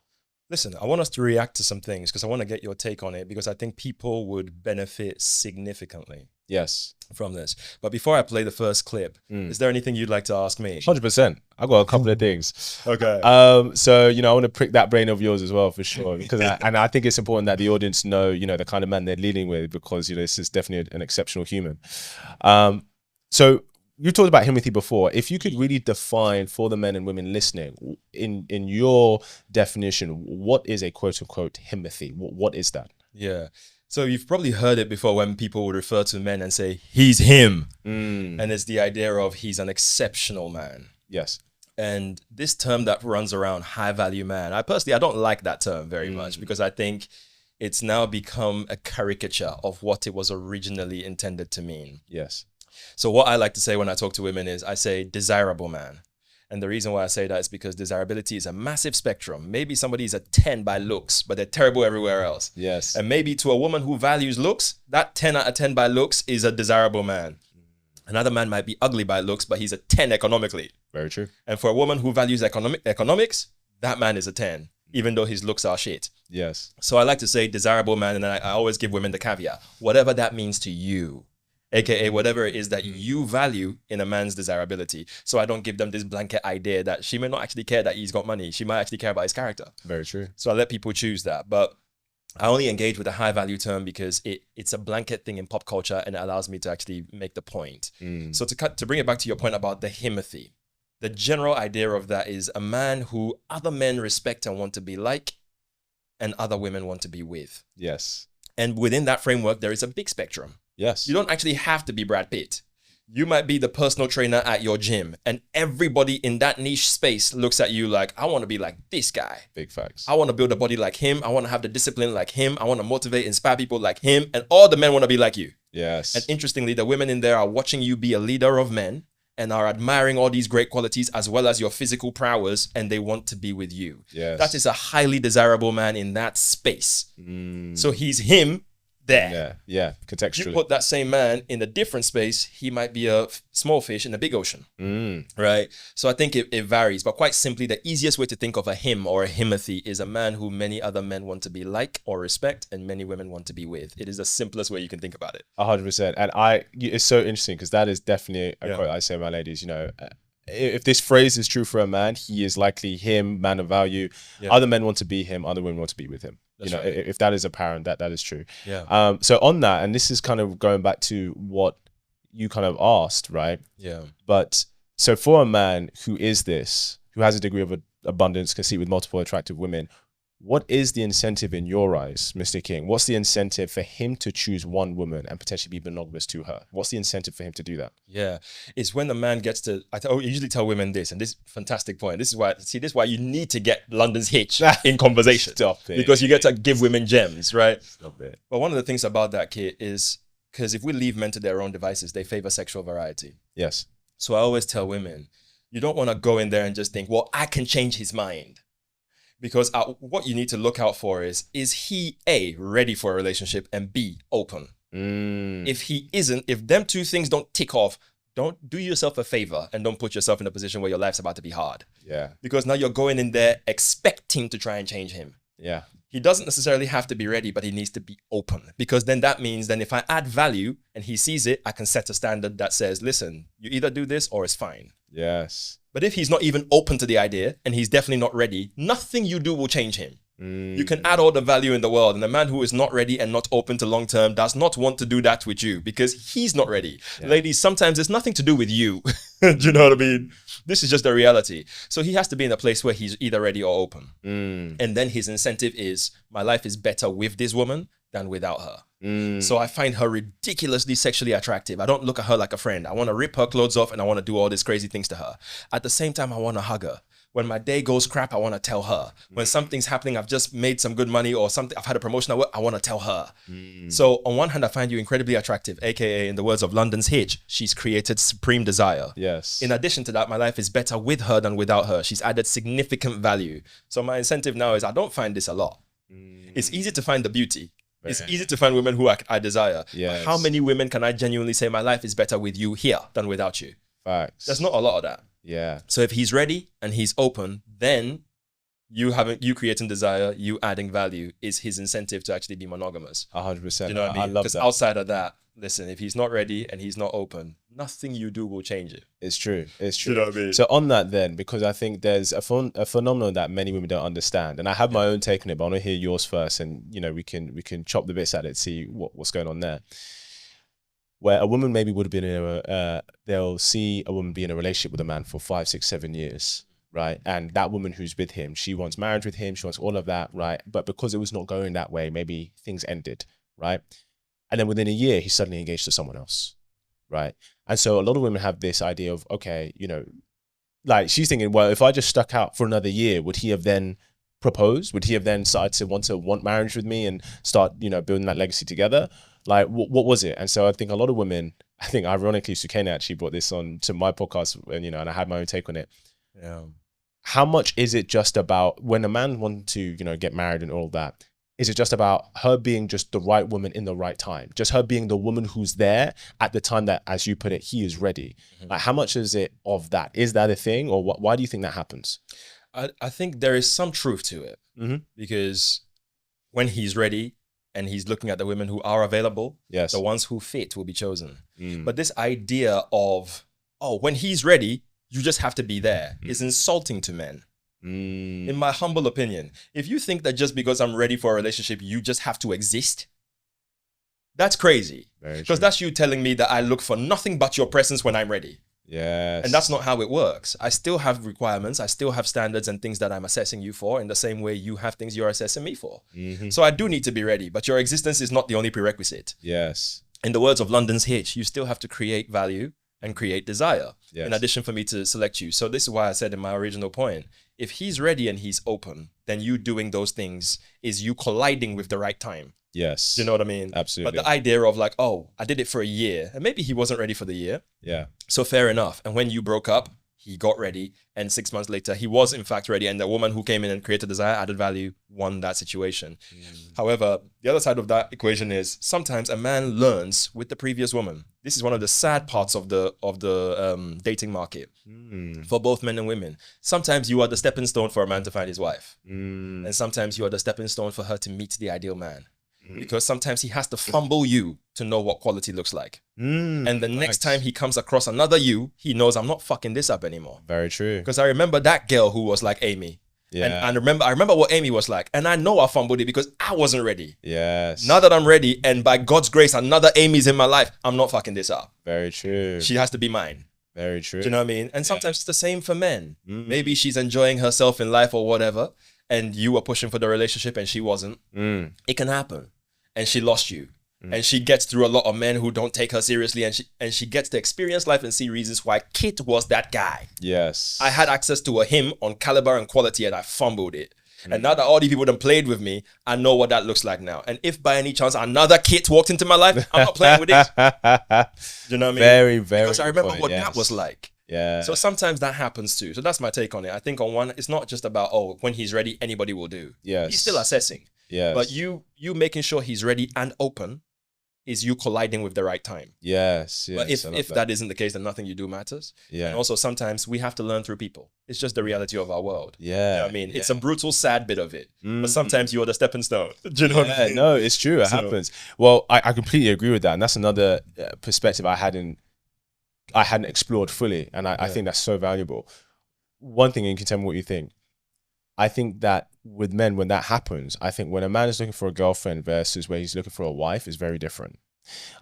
Listen, I want us to react to some things because I want to get your take on it because I think people would benefit significantly. Yes. From this. But before I play the first clip, is there anything you'd like to ask me? 100%. I've got a couple of things. Okay. So, I want to prick that brain of yours as well, for sure. Because I think it's important that the audience know, the kind of man they're leading with, because, this is definitely an exceptional human. So you talked about Himothy before. If you could really define for the men and women listening, in your definition, what is a quote unquote Himothy? What is that? Yeah. So you've probably heard it before when people would refer to men and say, he's him. And it's the idea of he's an exceptional man. Yes. And this term that runs around, high value man, I don't like that term very much because I think it's now become a caricature of what it was originally intended to mean. Yes. So what I like to say when I talk to women is I say desirable man. And the reason why I say that is because desirability is a massive spectrum. Maybe somebody is a 10 by looks, but they're terrible everywhere else. Yes. And maybe to a woman who values looks, that 10 out of 10 by looks is a desirable man. Another man might be ugly by looks, but he's a 10 economically. Very true. And for a woman who values economics, that man is a 10, even though his looks are shit. Yes. So I like to say desirable man, and I always give women the caveat, whatever that means to you. AKA whatever it is that you value in a man's desirability. So I don't give them this blanket idea that she may not actually care that he's got money. She might actually care about his character. Very true. So I let people choose that. But I only engage with a high value term because it's a blanket thing in pop culture and it allows me to actually make the point. So to bring it back to your point about the Himothy, the general idea of that is a man who other men respect and want to be like and other women want to be with. Yes. And within that framework, there is a big spectrum. Yes. You don't actually have to be Brad Pitt. You might be the personal trainer at your gym and everybody in that niche space looks at you like, I want to be like this guy. Big facts. I want to build a body like him. I want to have the discipline like him. I want to motivate, inspire people like him. And all the men want to be like you. Yes. And interestingly, the women in there are watching you be a leader of men and are admiring all these great qualities as well as your physical prowess, and they want to be with you. Yes. That is a highly desirable man in that space. So he's him there. Yeah, contextually. You put that same man in a different space, he might be a small fish in a big ocean, right? So I think it varies, but quite simply, the easiest way to think of a him or a Himothy is a man who many other men want to be like or respect, and many women want to be with. It is the simplest way you can think about it. 100%. And it's so interesting because that is definitely a quote I say to my ladies, if this phrase is true for a man, he is likely him, man of value. Other men want to be him, other women want to be with him. That's right. If that is apparent, that is true. Yeah. So on that, and this is kind of going back to what you kind of asked, right? Yeah. But so for a man who is this, who has a degree of abundance, can sleep with multiple attractive women, what is the incentive in your eyes, Mr. King? What's the incentive for him to choose one woman and potentially be monogamous to her? What's the incentive for him to do that? Yeah, it's when the man gets to, I usually tell women this, and this fantastic point. This is why you need to get London's Hitch in conversation. Stop it. Because you get to give women gems, right? Stop it. But one of the things about that, Kit, is because if we leave men to their own devices, they favor sexual variety. Yes. So I always tell women, you don't want to go in there and just think, well, I can change his mind. Because what you need to look out for is he A, ready for a relationship, and B, open? If he isn't, if them two things don't tick off, don't do yourself a favor and don't put yourself in a position where your life's about to be hard. Yeah. Because now you're going in there expecting to try and change him. Yeah. He doesn't necessarily have to be ready, but he needs to be open. Because then that means then if I add value and he sees it, I can set a standard that says, listen, you either do this or it's fine. Yes. But if he's not even open to the idea and he's definitely not ready, nothing you do will change him. You can add all the value in the world, and a man who is not ready and not open to long-term does not want to do that with you because he's not ready. Yeah. Ladies, sometimes it's nothing to do with you. Do you know what I mean? This is just the reality. So he has to be in a place where he's either ready or open. And then his incentive is, my life is better with this woman than without her. So I find her ridiculously sexually attractive. I don't look at her like a friend. I want to rip her clothes off and I want to do all these crazy things to her. At the same time, I want to hug her. When my day goes crap, I want to tell her. When something's happening, I've just made some good money or something, I've had a promotion at work, I want to tell her. So on one hand, I find you incredibly attractive, aka in the words of London's Hitch, she's created supreme desire. Yes. In addition to that, my life is better with her than without her. She's added significant value. So my incentive now is I don't find this a lot. It's easy to find the beauty. It's easy to find women who I desire. Yes. How many women can I genuinely say my life is better with you here than without you? Facts. There's not a lot of that. Yeah. So if he's ready and he's open, then you creating desire, you adding value is his incentive to actually be monogamous. 100%. You know what I mean? I love because that. outside of that, listen, if he's not ready and he's not open, nothing you do will change it. It's true. It's true. You know what I mean? So on that then, because I think there's a phenomenon that many women don't understand, and I have my own take on it, but I want to hear yours first, and we can chop the bits at it, see what's going on there. Where a woman maybe would have been they'll see a woman be in a relationship with a man for 5, 6, 7 years, right? And that woman who's with him, she wants marriage with him, she wants all of that, right? But because it was not going that way, maybe things ended, right? And then within a year, he's suddenly engaged to someone else, right? And so a lot of women have this idea of, okay, like she's thinking, well, if I just stuck out for another year, would he have then proposed? Would he have then started to want marriage with me and start, building that legacy together? Like, what was it? And so I think a lot of women, I think ironically, Sukena actually brought this on to my podcast, and and I had my own take on it. Yeah. How much is it just about when a man wants to, get married and all of that? Is it just about her being just the right woman in the right time? Just her being the woman who's there at the time that, as you put it, he is ready. Like, how much is it of that? Is that a thing, or why do you think that happens? I think there is some truth to it because when he's ready and he's looking at the women who are available, yes, the ones who fit will be chosen. But this idea of, when he's ready, you just have to be there is insulting to men. In my humble opinion, if you think that just because I'm ready for a relationship, you just have to exist, that's crazy. Because that's you telling me that I look for nothing but your presence when I'm ready. Yes. And that's not how it works. I still have requirements. I still have standards and things that I'm assessing you for in the same way you have things you're assessing me for. So I do need to be ready, but your existence is not the only prerequisite. Yes. In the words of London's Hitch, you still have to create value and create desire in addition for me to select you. So this is why I said in my original point, if he's ready and he's open, then you doing those things is you colliding with the right time. Yes. Do you know what I mean? Absolutely. But the idea of like, oh, I did it for a year, and maybe he wasn't ready for the year. Yeah. So fair enough. And when you broke up, he got ready, and 6 months later, he was in fact ready, and the woman who came in and created desire, added value, won that situation. However, the other side of that equation is sometimes a man learns with the previous woman. This is one of the sad parts of the dating market for both men and women. Sometimes you are the stepping stone for a man to find his wife, and sometimes you are the stepping stone for her to meet the ideal man. Because sometimes he has to fumble you to know what quality looks like. And the next time he comes across another you, he knows I'm not fucking this up anymore. Very true. Because I remember that girl who was like Amy. Yeah. And I remember what Amy was like. And I know I fumbled it because I wasn't ready. Yes. Now that I'm ready, and by God's grace, another Amy's in my life, I'm not fucking this up. Very true. She has to be mine. Very true. Do you know what I mean? And sometimes it's the same for men. Maybe she's enjoying herself in life or whatever, and you were pushing for the relationship and she wasn't. It can happen. And she lost you. And she gets through a lot of men who don't take her seriously, and she gets to experience life and see reasons why Kit was that guy. Yes. I had access to a him on caliber and quality, and I fumbled it. And now that all these people done played with me, I know what that looks like now. And if by any chance another Kit walked into my life, I'm not playing with it. Do you know what I mean? Very, very. Because I remember what that was like. Yeah. So sometimes that happens too. So that's my take on it. I think on one, it's not just about, oh, when he's ready, anybody will do. Yes. He's still assessing. Yes. But you making sure he's ready and open is you colliding with the right time. Yes. But if that isn't the case, then nothing you do matters. Yeah. And also sometimes we have to learn through people. It's just the reality of our world. Yeah. You know what I mean? It's a brutal, sad bit of it. But sometimes you're the stepping stone. Do you know what I mean? No, it's true. It happens. Well, I completely agree with that. And that's another perspective I hadn't explored fully. And I think that's so valuable. One thing, and you can tell me what you think. I think that with men, when that happens, I think when a man is looking for a girlfriend versus where he's looking for a wife is very different.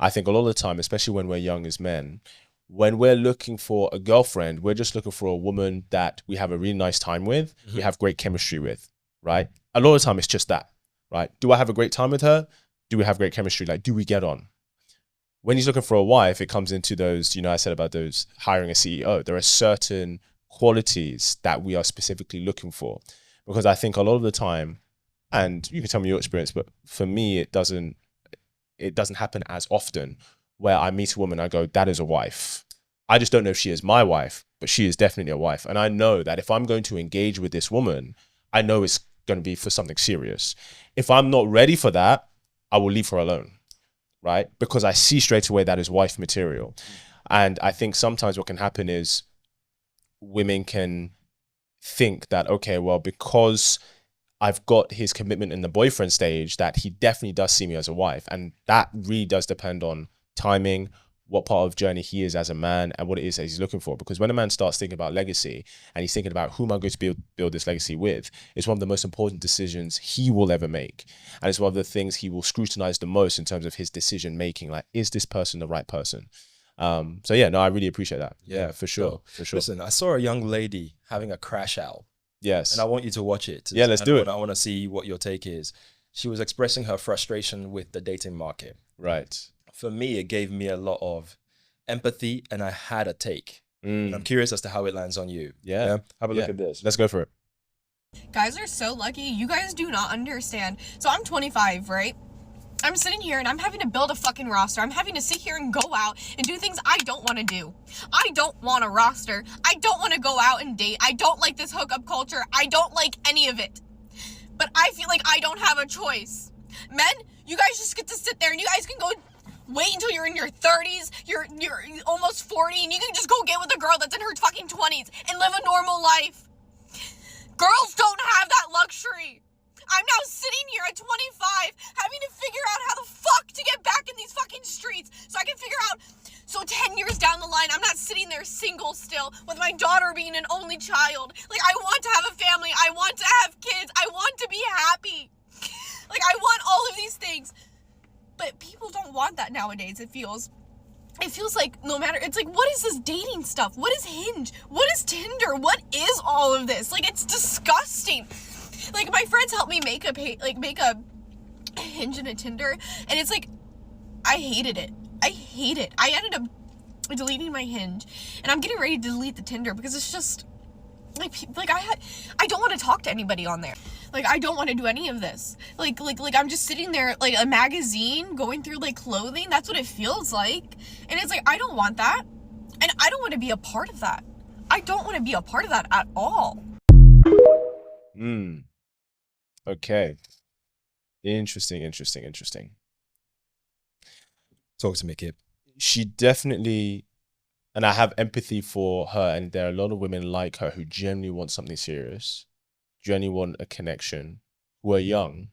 I think a lot of the time, especially when we're young as men, when we're looking for a girlfriend, we're just looking for a woman that we have a really nice time with, we have great chemistry with, right? A lot of the time it's just that, right? Do I have a great time with her? Do we have great chemistry? Like, do we get on? When he's looking for a wife, it comes into those, I said about those hiring a CEO. There are certain qualities that we are specifically looking for. Because I think a lot of the time, and you can tell me your experience, but for me, it doesn't happen as often where I meet a woman, I go, that is a wife. I just don't know if she is my wife, but she is definitely a wife. And I know that if I'm going to engage with this woman, I know it's going to be for something serious. If I'm not ready for that, I will leave her alone, right? Because I see straight away that is wife material. And I think sometimes what can happen is women can think that, okay, well, because I've got his commitment in the boyfriend stage, that he definitely does see me as a wife. And that really does depend on timing, what part of journey he is as a man, and what it is that he's looking for. Because when a man starts thinking about legacy and he's thinking about who am I going to build this legacy with, it's one of the most important decisions he will ever make. And it's one of the things he will scrutinize the most in terms of his decision making. Like, is this person the right person? So yeah, no, I really appreciate that. Yeah, for sure. For sure. Listen, I saw a young lady having a crash out. Yes. And I want you to watch it. Yeah, let's do it. I want to see what your take is. She was expressing her frustration with the dating market. Right. For me, it gave me a lot of empathy, and I had a take. And I'm curious as to how it lands on you. Yeah. Have a look at this. Let's go for it. Guys are so lucky. You guys do not understand. So I'm 25, right? I'm sitting here and I'm having to build a fucking roster. I'm having to sit here and go out and do things I don't want to do. I don't want a roster. I don't want to go out and date. I don't like this hookup culture. I don't like any of it. But I feel like I don't have a choice. Men, you guys just get to sit there and you guys can go wait until you're in your 30s, you're almost 40, and you can just go get with a girl that's in her fucking 20s and live a normal life. Girls don't have that luxury. I'm now sitting here at 25 having to figure out how the fuck to get back in these fucking streets so I can figure out, so 10 years down the line, I'm not sitting there single still with my daughter being an only child. Like, I want to have a family. I want to have kids. I want to be happy. Like, I want all of these things. But people don't want that nowadays, it feels like no matter, it's like, what is this dating stuff? What is Hinge? What is Tinder? What is all of this? Like, it's disgusting. Like, my friends helped me make a Hinge and a Tinder, and it's like, I hated it. I hate it. I ended up deleting my Hinge, and I'm getting ready to delete the Tinder because it's just, Like I don't want to talk to anybody on there. Like I don't want to do any of this. Like I'm just sitting there like a magazine going through like clothing. That's what it feels like. And it's like I don't want that. And I don't want to be a part of that. I don't want to be a part of that at all. Okay. Interesting. Talk to me, Kip. She definitely, and I have empathy for her, and there are a lot of women like her who genuinely want something serious, genuinely want a connection, who are young,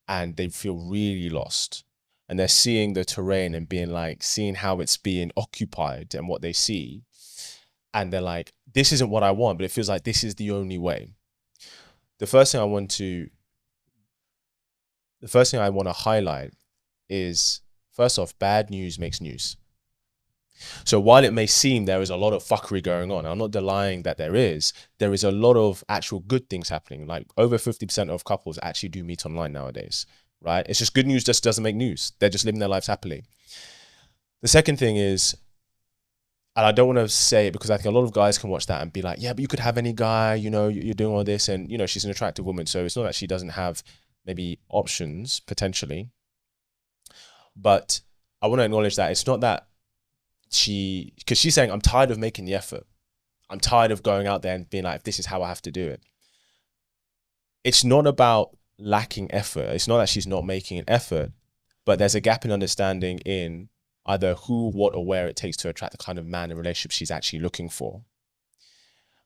and they feel really lost. And they're seeing the terrain and seeing how it's being occupied and what they see. And they're like, this isn't what I want, but it feels like this is the only way. The first thing I want to highlight is, first off, bad news makes news. So while it may seem there is a lot of fuckery going on, I'm not denying that there is a lot of actual good things happening. Like over 50% of couples actually do meet online nowadays, right? It's just good news just doesn't make news. They're just living their lives happily. The second thing is, and I don't want to say it because I think a lot of guys can watch that and be like, yeah, but you could have any guy, you're doing all this, and she's an attractive woman. So it's not that she doesn't have maybe options potentially. But I want to acknowledge that it's not that because she's saying, I'm tired of making the effort. I'm tired of going out there and being like, this is how I have to do it. It's not about lacking effort. It's not that she's not making an effort, but there's a gap in understanding in either who, what, or where it takes to attract the kind of man and relationship she's actually looking for.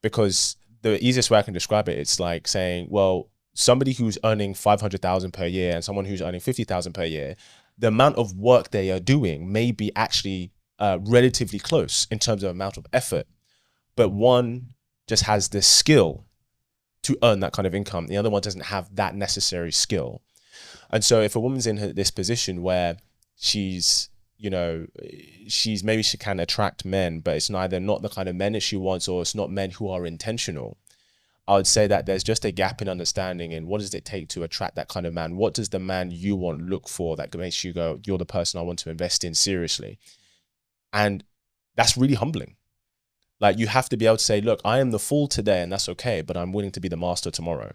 Because the easiest way I can describe it, it's like saying, well, somebody who's earning 500,000 per year and someone who's earning 50,000 per year, the amount of work they are doing may be actually relatively close in terms of amount of effort, but one just has the skill to earn that kind of income. The other one doesn't have that necessary skill. And so if a woman's in this position where she's maybe she can attract men, but it's neither not the kind of men that she wants, or it's not men who are intentional, I would say that there's just a gap in understanding in what does it take to attract that kind of man? What does the man you want look for that makes you go, you're the person I want to invest in seriously? And that's really humbling. Like you have to be able to say, look, I am the fool today and that's okay, but I'm willing to be the master tomorrow.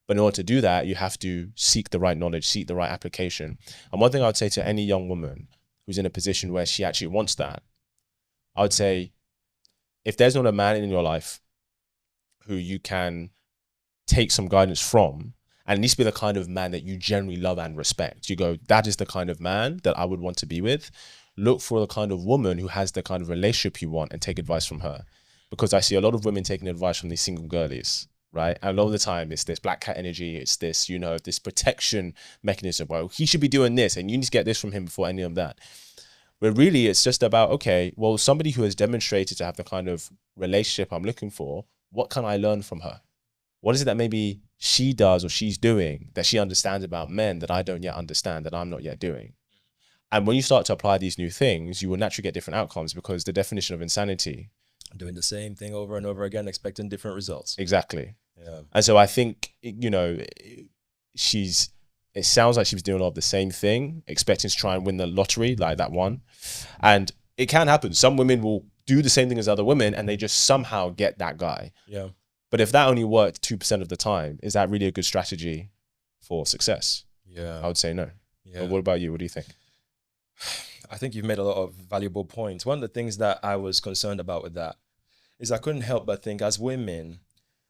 But in order to do that, you have to seek the right knowledge, seek the right application. And one thing I would say to any young woman who's in a position where she actually wants that, I would say, if there's not a man in your life who you can take some guidance from, and it needs to be the kind of man that you generally love and respect. You go, that is the kind of man that I would want to be with. Look for the kind of woman who has the kind of relationship you want and take advice from her. Because I see a lot of women taking advice from these single girlies, right? And a lot of the time it's this black cat energy. It's this, this protection mechanism. Well, he should be doing this and you need to get this from him before any of that. But really it's just about, okay, well, somebody who has demonstrated to have the kind of relationship I'm looking for, what can I learn from her? What is it that maybe she does or she's doing that she understands about men that I don't yet understand, that I'm not yet doing? And when you start to apply these new things, you will naturally get different outcomes, because the definition of insanity, doing the same thing over and over again, expecting different results. Exactly. Yeah. And so I think, it sounds like she was doing a lot of the same thing, expecting to try and win the lottery, like that one. And it can happen. Some women will do the same thing as other women and they just somehow get that guy. Yeah. But if that only worked 2% of the time, is that really a good strategy for success? Yeah. I would say no. Yeah. But what about you? What do you think? I think you've made a lot of valuable points. One of the things that I was concerned about with that is I couldn't help but think, as women,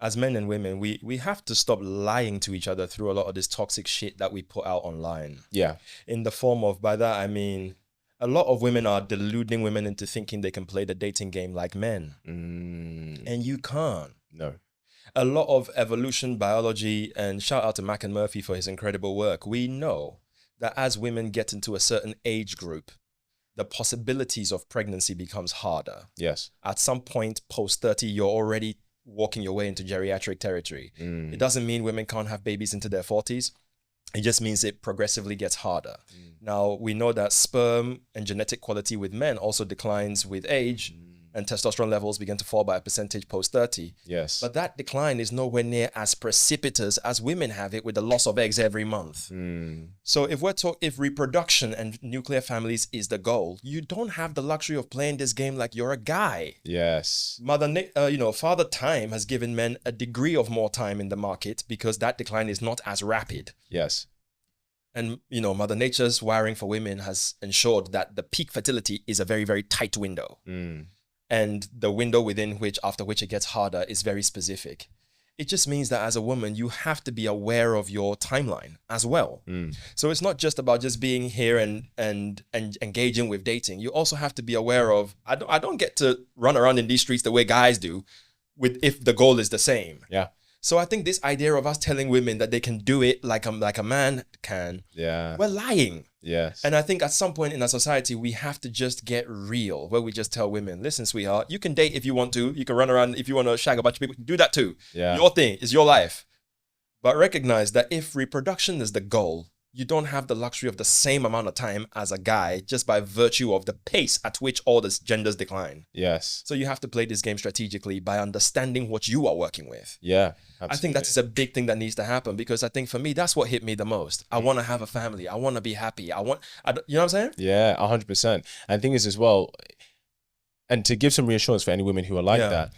as men and women, we have to stop lying to each other through a lot of this toxic shit that we put out online. Yeah. In the form of, by that I mean, a lot of women are deluding women into thinking they can play the dating game like men. And you can't. No. A lot of evolution biology, and shout out to Mac and Murphy for his incredible work. We know that as women get into a certain age group, the possibilities of pregnancy becomes harder. Yes. At some point post 30, you're already walking your way into geriatric territory. It doesn't mean women can't have babies into their 40s. It just means it progressively gets harder. Now, we know that sperm and genetic quality with men also declines with age. and testosterone levels begin to fall by a percentage post 30. Yes. But that decline is nowhere near as precipitous as women have it with the loss of eggs every month. So if reproduction and nuclear families is the goal, you don't have the luxury of playing this game like you're a guy. Yes. Father Time has given men a degree of more time in the market because that decline is not as rapid. Yes. And, Mother Nature's wiring for women has ensured that the peak fertility is a very, very tight window. And the window after which it gets harder is very specific. It just means that as a woman, you have to be aware of your timeline as well. So it's not just about just being here and engaging with dating. You also have to be aware of, I don't get to run around in these streets the way guys do if the goal is the same. Yeah. So I think this idea of us telling women that they can do it like a man can, we're lying. Yes. And I think at some point in our society, we have to just get real, where we just tell women, listen, sweetheart, you can date if you want to. You can run around if you want to shag a bunch of people. Do that too. Yeah. Your thing is your life. But recognize that if reproduction is the goal, you don't have the luxury of the same amount of time as a guy just by virtue of the pace at which all the genders decline. Yes. So you have to play this game strategically by understanding what you are working with. Yeah. Absolutely. I think that's a big thing that needs to happen, because I think for me, that's what hit me the most. I want to have a family. I want to be happy. You know what I'm saying? Yeah, 100%. And the thing is as well, and to give some reassurance for any women who are like that,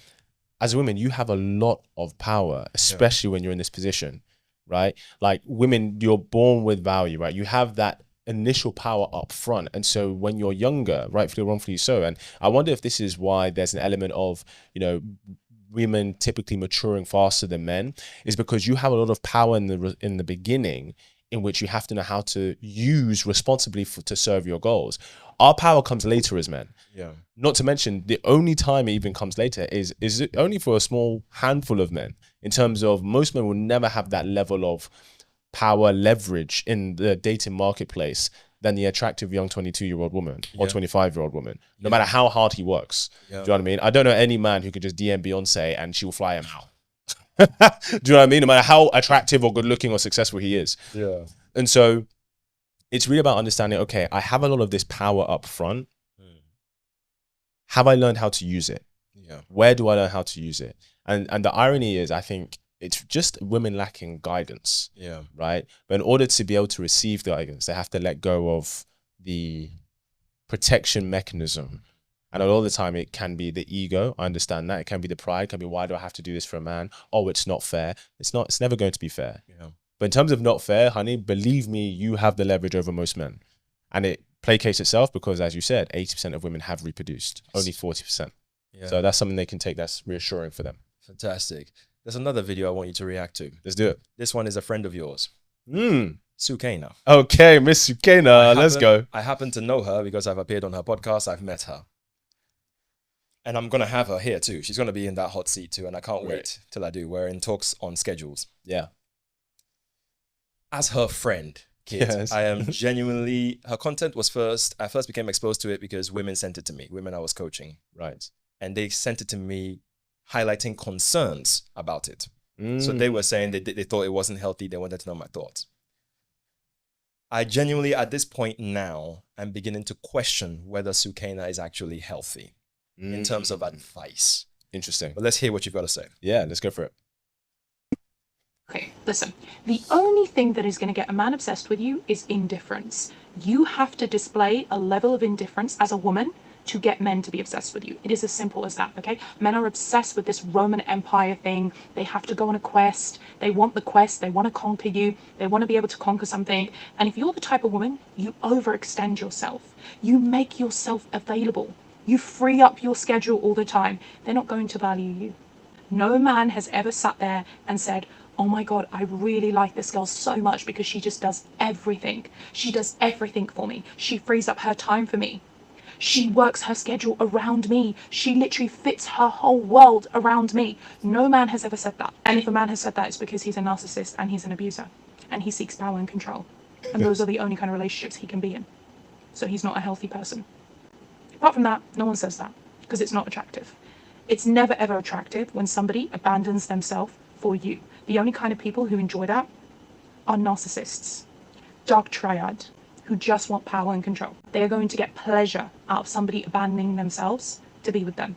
as a woman, you have a lot of power, especially when you're in this position. Right? Like women, you're born with value, right? You have that initial power up front. And so when you're younger, rightfully or wrongfully so, and I wonder if this is why there's an element of, women typically maturing faster than men, is because you have a lot of power in the beginning, in which you have to know how to use responsibly to serve your goals. Our power comes later as men. Yeah. Not to mention, the only time it even comes later is it only for a small handful of men, in terms of most men will never have that level of power leverage in the dating marketplace than the attractive young 22-year-old woman or 25-year-old woman, no matter how hard he works. Do you know what I mean? I don't know any man who could just DM Beyonce and she will fly him out. Do you know what I mean? No matter how attractive or good looking or successful he is. Yeah. And so it's really about understanding, okay, I have a lot of this power up front. Have I learned how to use it? Yeah. Where do I learn how to use it? And the irony is, I think it's just women lacking guidance. Yeah. Right? But in order to be able to receive the guidance, they have to let go of the protection mechanism. And a lot of the time it can be the ego. I understand that. It can be the pride. It can be, why do I have to do this for a man? Oh, it's not fair. It's never going to be fair. Yeah. But in terms of not fair, honey, believe me, you have the leverage over most men. And it placates itself because, as you said, 80% of women have reproduced, only 40%. Yeah. So that's something they can take that's reassuring for them. Fantastic. There's another video I want you to react to. Let's do it. This one is a friend of yours. Sukena. Okay, Miss Sukena, let's go. I happen to know her because I've appeared on her podcast. I've met her. And I'm going to have her here too. She's going to be in that hot seat too. And I can't wait till I do. We're in talks on schedules. Yeah. As her friend, kid, I am genuinely, her content was I first became exposed to it because women sent it to me, women I was coaching. Right. And they sent it to me highlighting concerns about it. So they were saying they thought it wasn't healthy. They wanted to know my thoughts. I genuinely, at this point now, am beginning to question whether Sukena is actually healthy in terms of advice. Interesting. But let's hear what you've got to say. Yeah, let's go for it. Okay, listen. The only thing that is going to get a man obsessed with you is indifference. You have to display a level of indifference as a woman to get men to be obsessed with you. It is as simple as that, okay? Men are obsessed with this Roman Empire thing. They have to go on a quest. They want the quest. They want to conquer you. They want to be able to conquer something. And if you're the type of woman, you overextend yourself. You make yourself available. You free up your schedule all the time. They're not going to value you. No man has ever sat there and said, oh my God, I really like this girl so much because she just does everything. She does everything for me. She frees up her time for me. She works her schedule around me. She literally fits her whole world around me. No man has ever said that. And if a man has said that, it's because he's a narcissist and he's an abuser. And he seeks power and control. And those are the only kind of relationships he can be in. So he's not a healthy person. Apart from that, no one says that because it's not attractive. It's never ever attractive when somebody abandons themselves for you. The only kind of people who enjoy that are narcissists. Dark triad. Who just want power and control. They are going to get pleasure out of somebody abandoning themselves to be with them.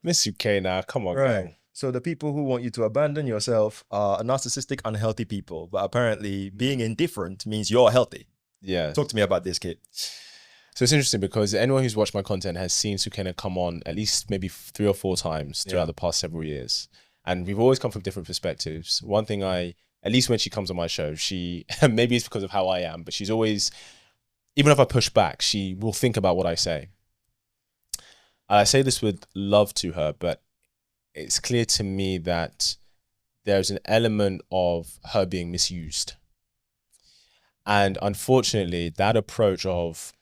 Miss Sukena, come on, Right. girl. So the people who want you to abandon yourself are narcissistic, unhealthy people. But apparently being indifferent means you're healthy. Yeah. Talk to me about this, kid. So it's interesting because anyone who's watched my content has seen Sukena come on at least maybe 3 or 4 times throughout the past several years. And we've always come from different perspectives. One thing at least when she comes on my show, she, maybe it's because of how I am, but she's always, even if I push back, she will think about what I say. I say this with love to her, but it's clear to me that there's an element of her being misused. And unfortunately, that approach of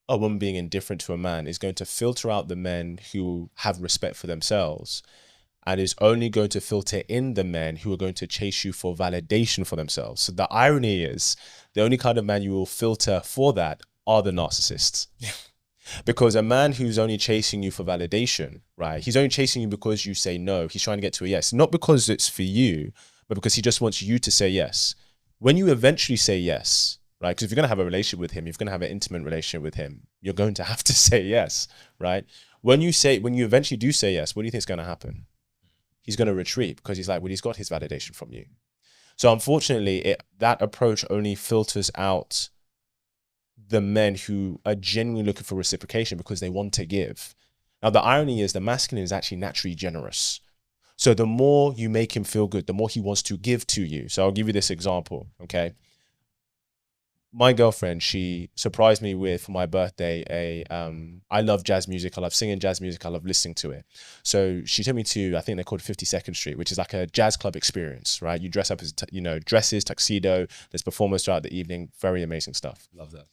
a woman being indifferent to a man is going to filter out the men who have respect for themselves, and is only going to filter in the men who are going to chase you for validation for themselves. So the irony is the only kind of man you will filter for that are the narcissists. Because a man who's only chasing you for validation, right? He's only chasing you because you say no. He's trying to get to a yes, not because it's for you, but because he just wants you to say yes. When you eventually say yes, right? Because if you're going to have a relationship with him, if you're going to have an intimate relationship with him, you're going to have to say yes, right? When you eventually do say yes, what do you think is going to happen? He's going to retreat because he's like, well, he's got his validation from you. So unfortunately, that approach only filters out the men who are genuinely looking for reciprocation because they want to give. Now, the irony is the masculine is actually naturally generous. So the more you make him feel good, the more he wants to give to you. So I'll give you this example, okay? My girlfriend, she surprised me with, for my birthday, I love jazz music. I love singing jazz music. I love listening to it. So she took me to, I think they're called 52nd Street, which is like a jazz club experience, right? You dress up as, dresses, tuxedo. There's performers throughout the evening. Very amazing stuff. Love that.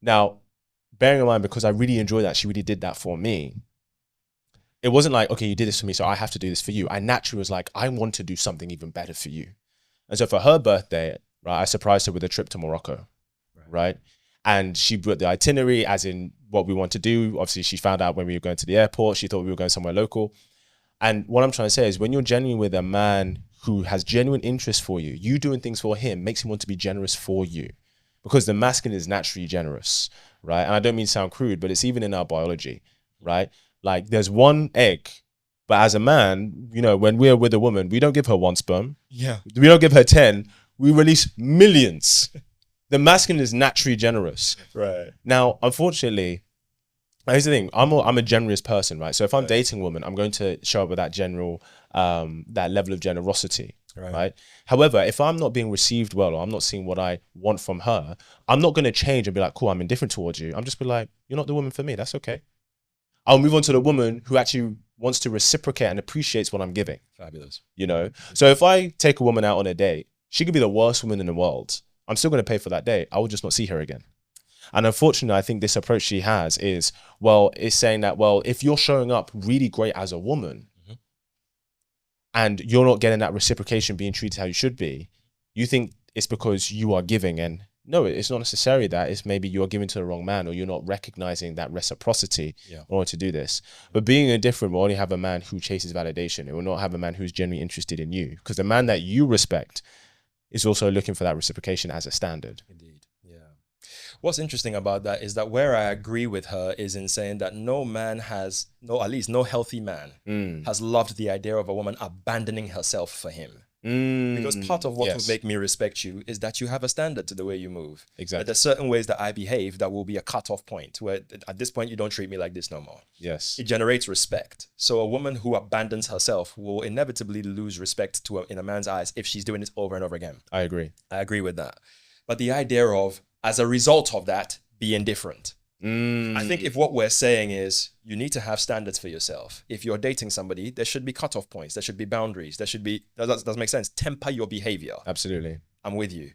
Now, bearing in mind, because I really enjoy that, she really did that for me. It wasn't like, okay, you did this for me, so I have to do this for you. I naturally was like, I want to do something even better for you. And so for her birthday, right, I surprised her with a trip to Morocco. Right. And she brought the itinerary as in what we want to do. Obviously, she found out when we were going to the airport, she thought we were going somewhere local. And what I'm trying to say is when you're genuine with a man who has genuine interest for you, you doing things for him makes him want to be generous for you, because the masculine is naturally generous. Right. And I don't mean to sound crude, but it's even in our biology. Right. Like there's one egg, but as a man, when we're with a woman, we don't give her 1 sperm. Yeah. We don't give her 10. We release millions. The masculine is naturally generous. Right. Now, unfortunately, here's the thing. I'm a generous person, right? So if I'm dating a woman, I'm going to show up with that general, that level of generosity, right? However, if I'm not being received well, or I'm not seeing what I want from her, I'm not going to change and be like, cool, I'm indifferent towards you. I'm just be like, you're not the woman for me. That's okay. I'll move on to the woman who actually wants to reciprocate and appreciates what I'm giving. Fabulous. So if I take a woman out on a date, she could be the worst woman in the world. I'm still going to pay for that date. I will just not see her again. And unfortunately, I think this approach she has is saying that, if you're showing up really great as a woman and you're not getting that reciprocation, being treated how you should be, you think it's because you are giving. And no, it's not necessarily that. It's maybe you're giving to the wrong man, or you're not recognizing that reciprocity in order to do this. But being indifferent will only have a man who chases validation. It will not have a man who's genuinely interested in you, because the man that you respect is also looking for that reciprocation as a standard. Indeed. Yeah. What's interesting about that is that where I agree with her is in saying that no man at least no healthy man has loved the idea of a woman abandoning herself for him. Because part of what would make me respect you is that you have a standard to the way you move. Exactly. There's certain ways that I behave that will be a cutoff point where at this point you don't treat me like this no more. Yes. It generates respect. So a woman who abandons herself will inevitably lose respect in a man's eyes if she's doing this over and over again. I agree. I agree with that. But the idea of, as a result of that, be indifferent. I think if what we're saying is you need to have standards for yourself. If you're dating somebody, there should be cutoff points. There should be boundaries. There should be, does make sense. Temper your behavior. Absolutely. I'm with you.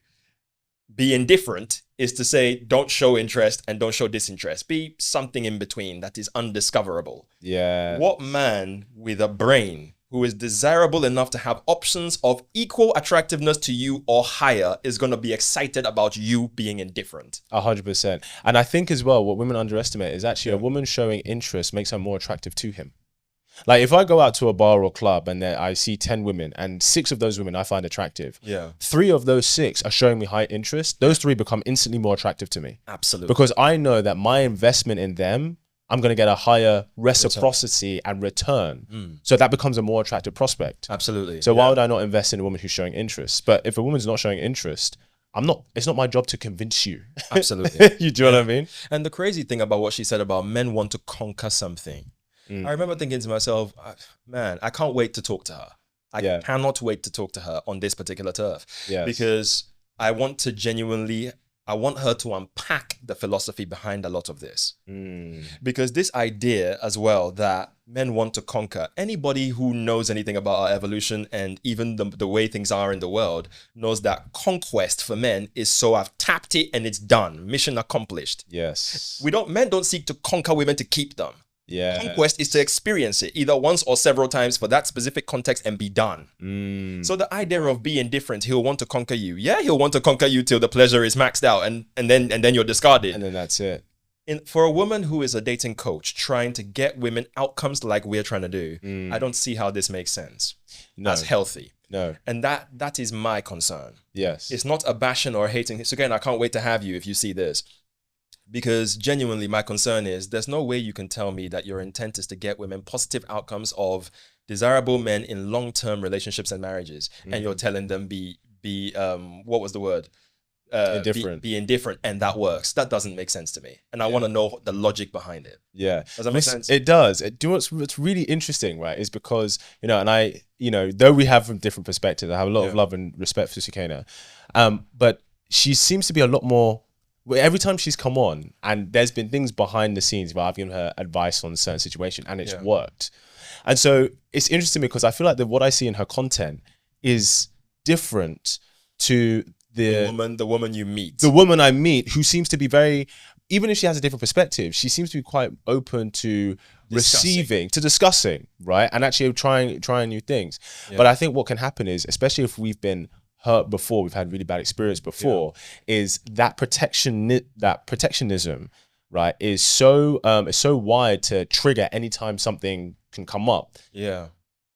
Be indifferent is to say, don't show interest and don't show disinterest. Be something in between that is undiscoverable. Yeah. What man with a brain who is desirable enough to have options of equal attractiveness to you or higher is going to be excited about you being indifferent? 100%. And I think as well, what women underestimate is actually a woman showing interest makes her more attractive to him. Like if I go out to a bar or club and I see 10 women and 6 of those women I find attractive, 3 of those 6 are showing me high interest, those 3 become instantly more attractive to me. Absolutely. Because I know that my investment in them I'm going to get a higher reciprocity and return. So that becomes a more attractive prospect. Absolutely. So why would I not invest in a woman who's showing interest? But if a woman's not showing interest, it's not my job to convince you. Absolutely. You do what I mean? And the crazy thing about what she said about men want to conquer something. I remember thinking to myself, man, I can't wait to talk to her. I cannot wait to talk to her on this particular turf. Yes. Because I want her to unpack the philosophy behind a lot of this. Because this idea as well that men want to conquer, anybody who knows anything about our evolution and even the way things are in the world knows that conquest for men is so I've tapped it and it's done. Mission accomplished. Yes. Men don't seek to conquer women to keep them. Yeah. Conquest is to experience it either once or several times for that specific context and be done. So the idea of being different, he'll want to conquer you. Yeah, he'll want to conquer you till the pleasure is maxed out and then you're discarded. And then that's it. For a woman who is a dating coach trying to get women outcomes like we're trying to do, I don't see how this makes sense. As healthy. No. And that is my concern. Yes. It's not a bashing or hating. So again, I can't wait to have you if you see this. Because genuinely, my concern is there's no way you can tell me that your intent is to get women positive outcomes of desirable men in long-term relationships and marriages, and you're telling them be what was the word? Indifferent. Be indifferent, and that works. That doesn't make sense to me, and I want to know the logic behind it. Yeah, does that make sense? It does. Do you know what's really interesting, right? Is because though we have different perspectives, I have a lot of love and respect for Sukena, but she seems to be a lot more. Every time she's come on, and there's been things behind the scenes where I've given her advice on a certain situation, and it's worked. And so it's interesting because I feel like what I see in her content is different to the woman you meet. The woman I meet, who seems to be very, even if she has a different perspective, she seems to be quite open to discussing, right? And actually trying new things. Yeah. But I think what can happen is, especially if we've been hurt before, we've had really bad experience before, is that protectionism, right, is so wide to trigger anytime something can come up. Yeah.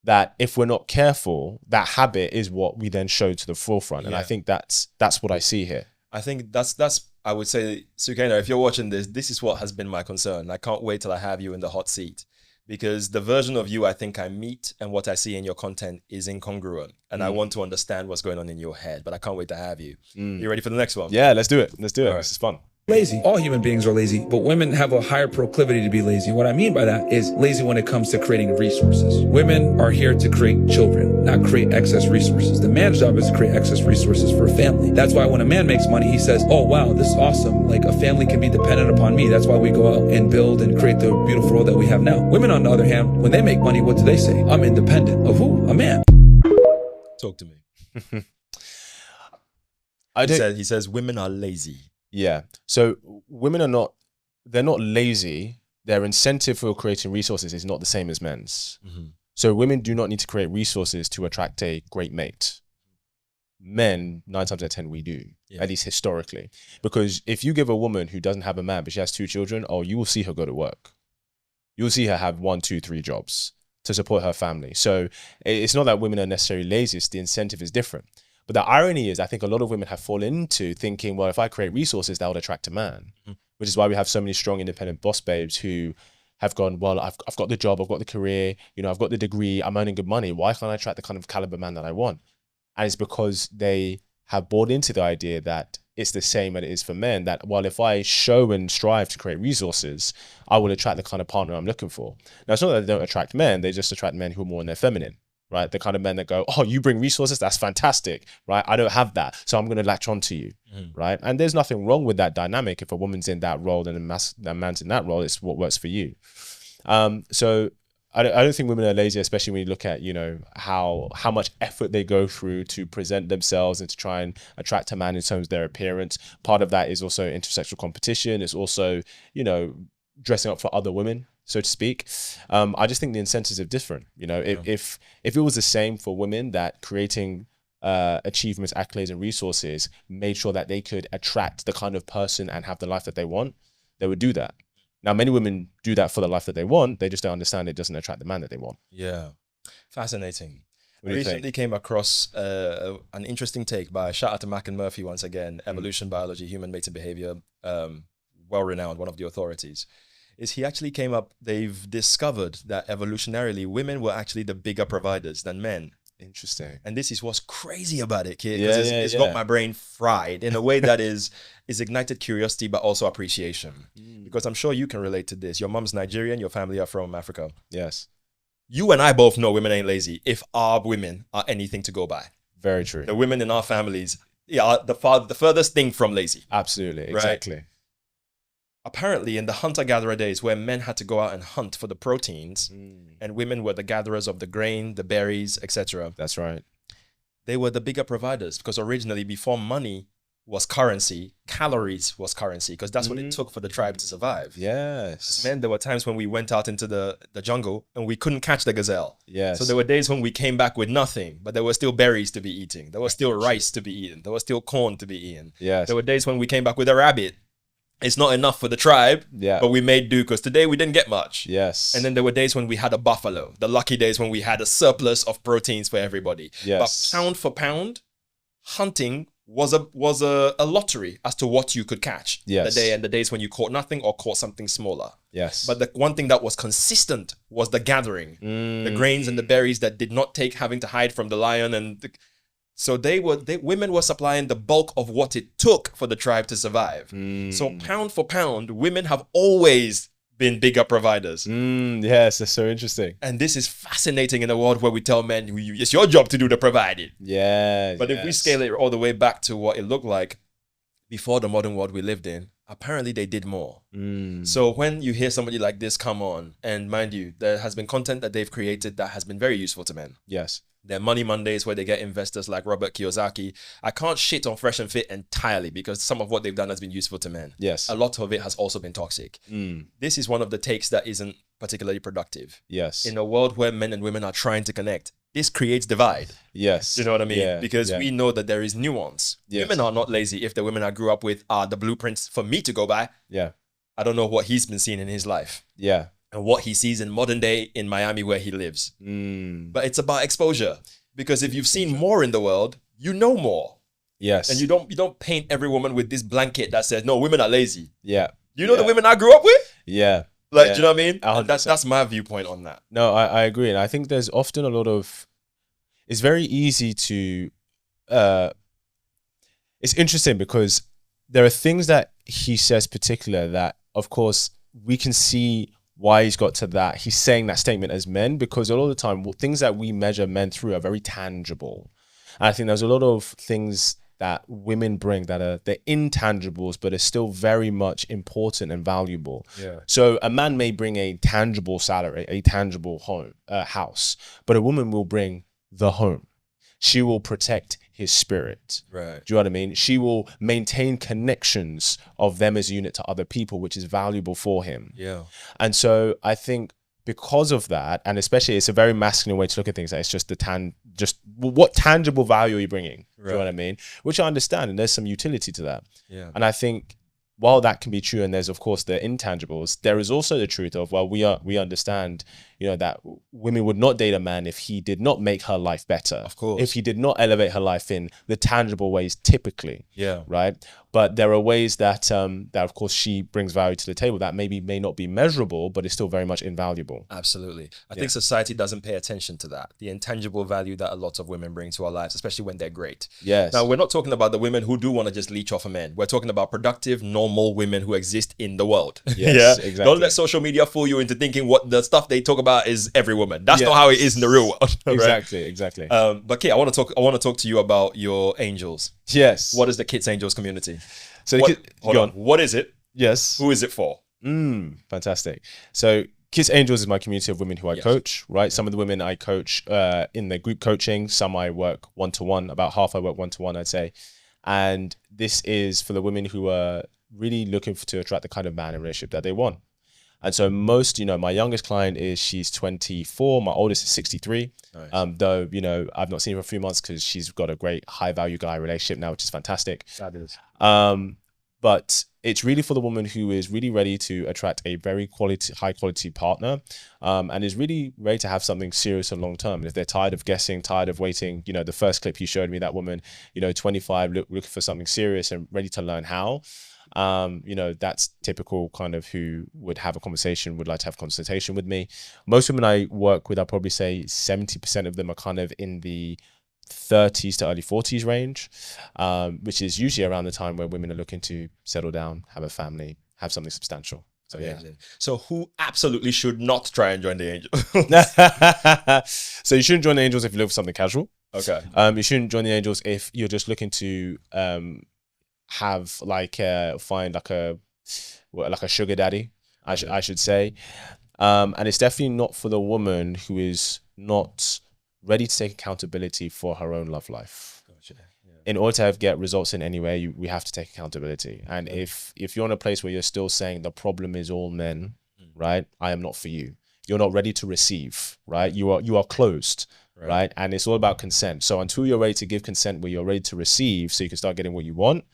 That if we're not careful, that habit is what we then show to the forefront. And I think that's what I see here. I think that's I would say, Sukena, if you're watching this is what has been my concern. I can't wait till I have you in the hot seat. Because the version of you I think I meet and what I see in your content is incongruent. And I want to understand what's going on in your head, but I can't wait to have you. You ready for the next one? Yeah, let's do it. All right. This is fun. Lazy. All human beings are lazy, but women have a higher proclivity to be lazy. What I mean by that is lazy when it comes to creating resources. Women are here to create children, not create excess resources. The man's job is to create excess resources for a family. That's why when a man makes money, he says, oh, wow, this is awesome. Like a family can be dependent upon me. That's why we go out and build and create the beautiful world that we have now. Women, on the other hand, when they make money, what do they say? I'm independent. Of who? A man. Talk to me. He says women are lazy. Yeah. So women they're not lazy. Their incentive for creating resources is not the same as men's. So women do not need to create resources to attract a great mate. Men, 9 times out of 10, we do, at least historically. Because if you give a woman who doesn't have a man, but she has 2 children, you will see her go to work. You'll see her have 1, 2, 3 jobs to support her family. So it's not that women are necessarily lazy, it's the incentive is different. But the irony is, I think a lot of women have fallen into thinking, well, if I create resources, that would attract a man, which is why we have so many strong independent boss babes who have gone, well, I've got the job, I've got the career, I've got the degree, I'm earning good money. Why can't I attract the kind of caliber man that I want? And it's because they have bought into the idea that it's the same as it is for men, that, well, if I show and strive to create resources, I will attract the kind of partner I'm looking for. Now, it's not that they don't attract men, they just attract men who are more in their feminine. Right, the kind of men that go, oh, you bring resources, that's fantastic, right? I don't have that, so I'm going to latch on to you, right? And there's nothing wrong with that dynamic. If a woman's in that role and a man's in that role, it's what works for you. So I don't think women are lazy, especially when you look at, how much effort they go through to present themselves and to try and attract a man in terms of their appearance. Part of that is also intersexual competition. It's also, dressing up for other women, so to speak. I just think the incentives are different. If it was the same for women, that creating achievements, accolades, and resources made sure that they could attract the kind of person and have the life that they want, they would do that. Now, many women do that for the life that they want. They just don't understand it doesn't attract the man that they want. Yeah, fascinating. I recently came across an interesting take by, shout out to Mac and Murphy once again, evolution, biology, human mating behavior, well-renowned, one of the authorities. is he actually came up, they've discovered that evolutionarily, women were actually the bigger providers than men. Interesting. And this is what's crazy about it, kid. Yeah, Because it's got yeah. my brain fried in a way that is ignited curiosity, but also appreciation. Because I'm sure you can relate to this. Your mom's Nigerian, your family are from Africa. Yes. You and I both know women ain't lazy if our women are anything to go by. Very true. The women in our families are the furthest thing from lazy. Absolutely. Right? Exactly. Apparently, in the hunter-gatherer days where men had to go out and hunt for the proteins and women were the gatherers of the grain, the berries, etc., That's right. they were the bigger providers because originally, before money was currency, calories was currency because that's what it took for the tribe to survive. Yes. Men, there were times when we went out into the jungle and we couldn't catch the gazelle. Yes. So there were days when we came back with nothing, but there were still berries to be eating. There was still rice to be eaten. There was still corn to be eaten. Yes. There were days when we came back with a rabbit. It's not enough for the tribe, Yeah. but we made do because today we didn't get much. Yes. And then there were days when we had a buffalo, the lucky days when we had a surplus of proteins for everybody. Yes. But pound for pound, hunting was a lottery as to what you could catch. Yes. The days when you caught nothing or caught something smaller. Yes. But the one thing that was consistent was the gathering, the grains and the berries that did not take having to hide from the lion so women were supplying the bulk of what it took for the tribe to survive. So pound for pound, women have always been bigger providers. Yes, that's so interesting. And this is fascinating in a world where we tell men, it's your job to do the providing. Yeah. But if we scale it all the way back to what it looked like before the modern world we lived in, apparently they did more. So when you hear somebody like this come on, and mind you, there has been content that they've created that has been very useful to men. Yes. Their Money Mondays where they get investors like Robert Kiyosaki. I can't shit on Fresh and Fit entirely because some of what they've done has been useful to men. Yes. A lot of it has also been toxic. This is one of the takes that isn't particularly productive. Yes. In a world where men and women are trying to connect, this creates divide. Yes. You know what I mean? Yeah. Because Yeah. we know that there is nuance. Yes. Women are not lazy if the women I grew up with are the blueprints for me to go by. Yeah. I don't know what he's been seeing in his life Yeah. and what he sees in modern day in Miami where he lives. But it's about exposure. Because if you've seen more in the world, you know more. Yes. And you don't paint every woman with this blanket that says, no, women are lazy. Yeah. You know the women I grew up with? Yeah. Like, Yeah. do you know what I mean? 100%. That's my viewpoint on that. No, I agree. And I think there's often a lot of, it's very easy to, it's interesting because there are things that he says particular that, of course, we can see why he's got to that. He's saying that statement as men because a lot of the time, things that we measure men through are very tangible. And I think there's a lot of things that women bring that are they're intangibles, but are still very much important and valuable. Yeah. So a man may bring a tangible salary, a tangible home, house, but a woman will bring the home. She will protect his spirit. Right. Do you know what I mean? She will maintain connections of them as a unit to other people, which is valuable for him. Yeah. And so I think because of that, and especially it's a very masculine way to look at things, that it's just what tangible value are you bringing? Do you know what I mean? Which I understand, and there's some utility to that. Yeah. And I think while that can be true, and there's of course the intangibles, there is also the truth of, well, we understand, that women would not date a man if he did not make her life better. Of course. If he did not elevate her life in the tangible ways typically. Yeah. Right. But there are ways that that of course she brings value to the table that may not be measurable, but is still very much invaluable. Absolutely. I think society doesn't pay attention to that. The intangible value that a lot of women bring to our lives, especially when they're great. Yes. Now, we're not talking about the women who do want to just leech off a man. We're talking about productive, normal women who exist in the world. Yes, exactly. Don't let social media fool you into thinking what the stuff they talk about is every woman. That's not how it is in the real world. Right? Exactly. But Kate, I want to talk to you about your angels. Yes. What is the Kids Angels community? So Hold on. What is it? Yes. Who is it for? Fantastic. So Kids Angels is my community of women who I coach, right? Some of the women I coach in the group coaching, some I work one-to-one, about half I work one-to-one, I'd say. And this is for the women who are really looking to attract the kind of man and relationship that they want. And so most, my youngest client she's 24, my oldest is 63. Nice. Though, I've not seen her for a few months because she's got a great high value guy relationship now, which is fantastic. Fabulous. But it's really for the woman who is really ready to attract a very high quality partner, and is really ready to have something serious and long term. And if they're tired of guessing, tired of waiting, the first clip you showed me, that woman, 25, looking for something serious and ready to learn how. That's typical kind of who would have a conversation, would like to have a consultation with me. Most women I work with, I'll probably say 70% of them are kind of in the 30s to early 40s range, which is usually around the time where women are looking to settle down, have a family, have something substantial. So yeah. So who absolutely should not try and join the Angels? So you shouldn't join the Angels if you look for something casual. Okay. You shouldn't join the Angels if you're just looking to have find like a sugar daddy, I should say. And it's definitely not for the woman who is not ready to take accountability for her own love life. Gotcha. Yeah. In order to get results in any way, we have to take accountability. And if you're in a place where you're still saying the problem is all men, right? I am not for you. You're not ready to receive, right? You are closed, right? And it's all about consent. So until you're ready to give consent, where you're ready to receive, so you can start getting what you want,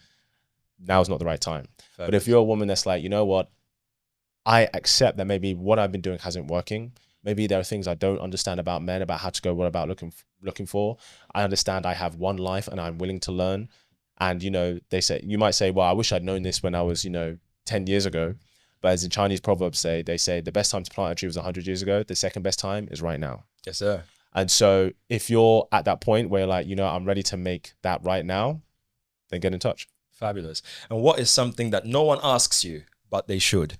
now's not the right time. Fabulous. But if you're a woman that's like, you know what, I accept that maybe what I've been doing hasn't working. Maybe there are things I don't understand about men, about how to go about looking for. I understand I have one life and I'm willing to learn. And, you might say, well, I wish I'd known this when I was, 10 years ago. But as in Chinese proverbs they say the best time to plant a tree was 100 years ago. The second best time is right now. Yes, sir. And so if you're at that point where you're like, I'm ready to make that right now, then get in touch. Fabulous. And what is something that no one asks you, but they should?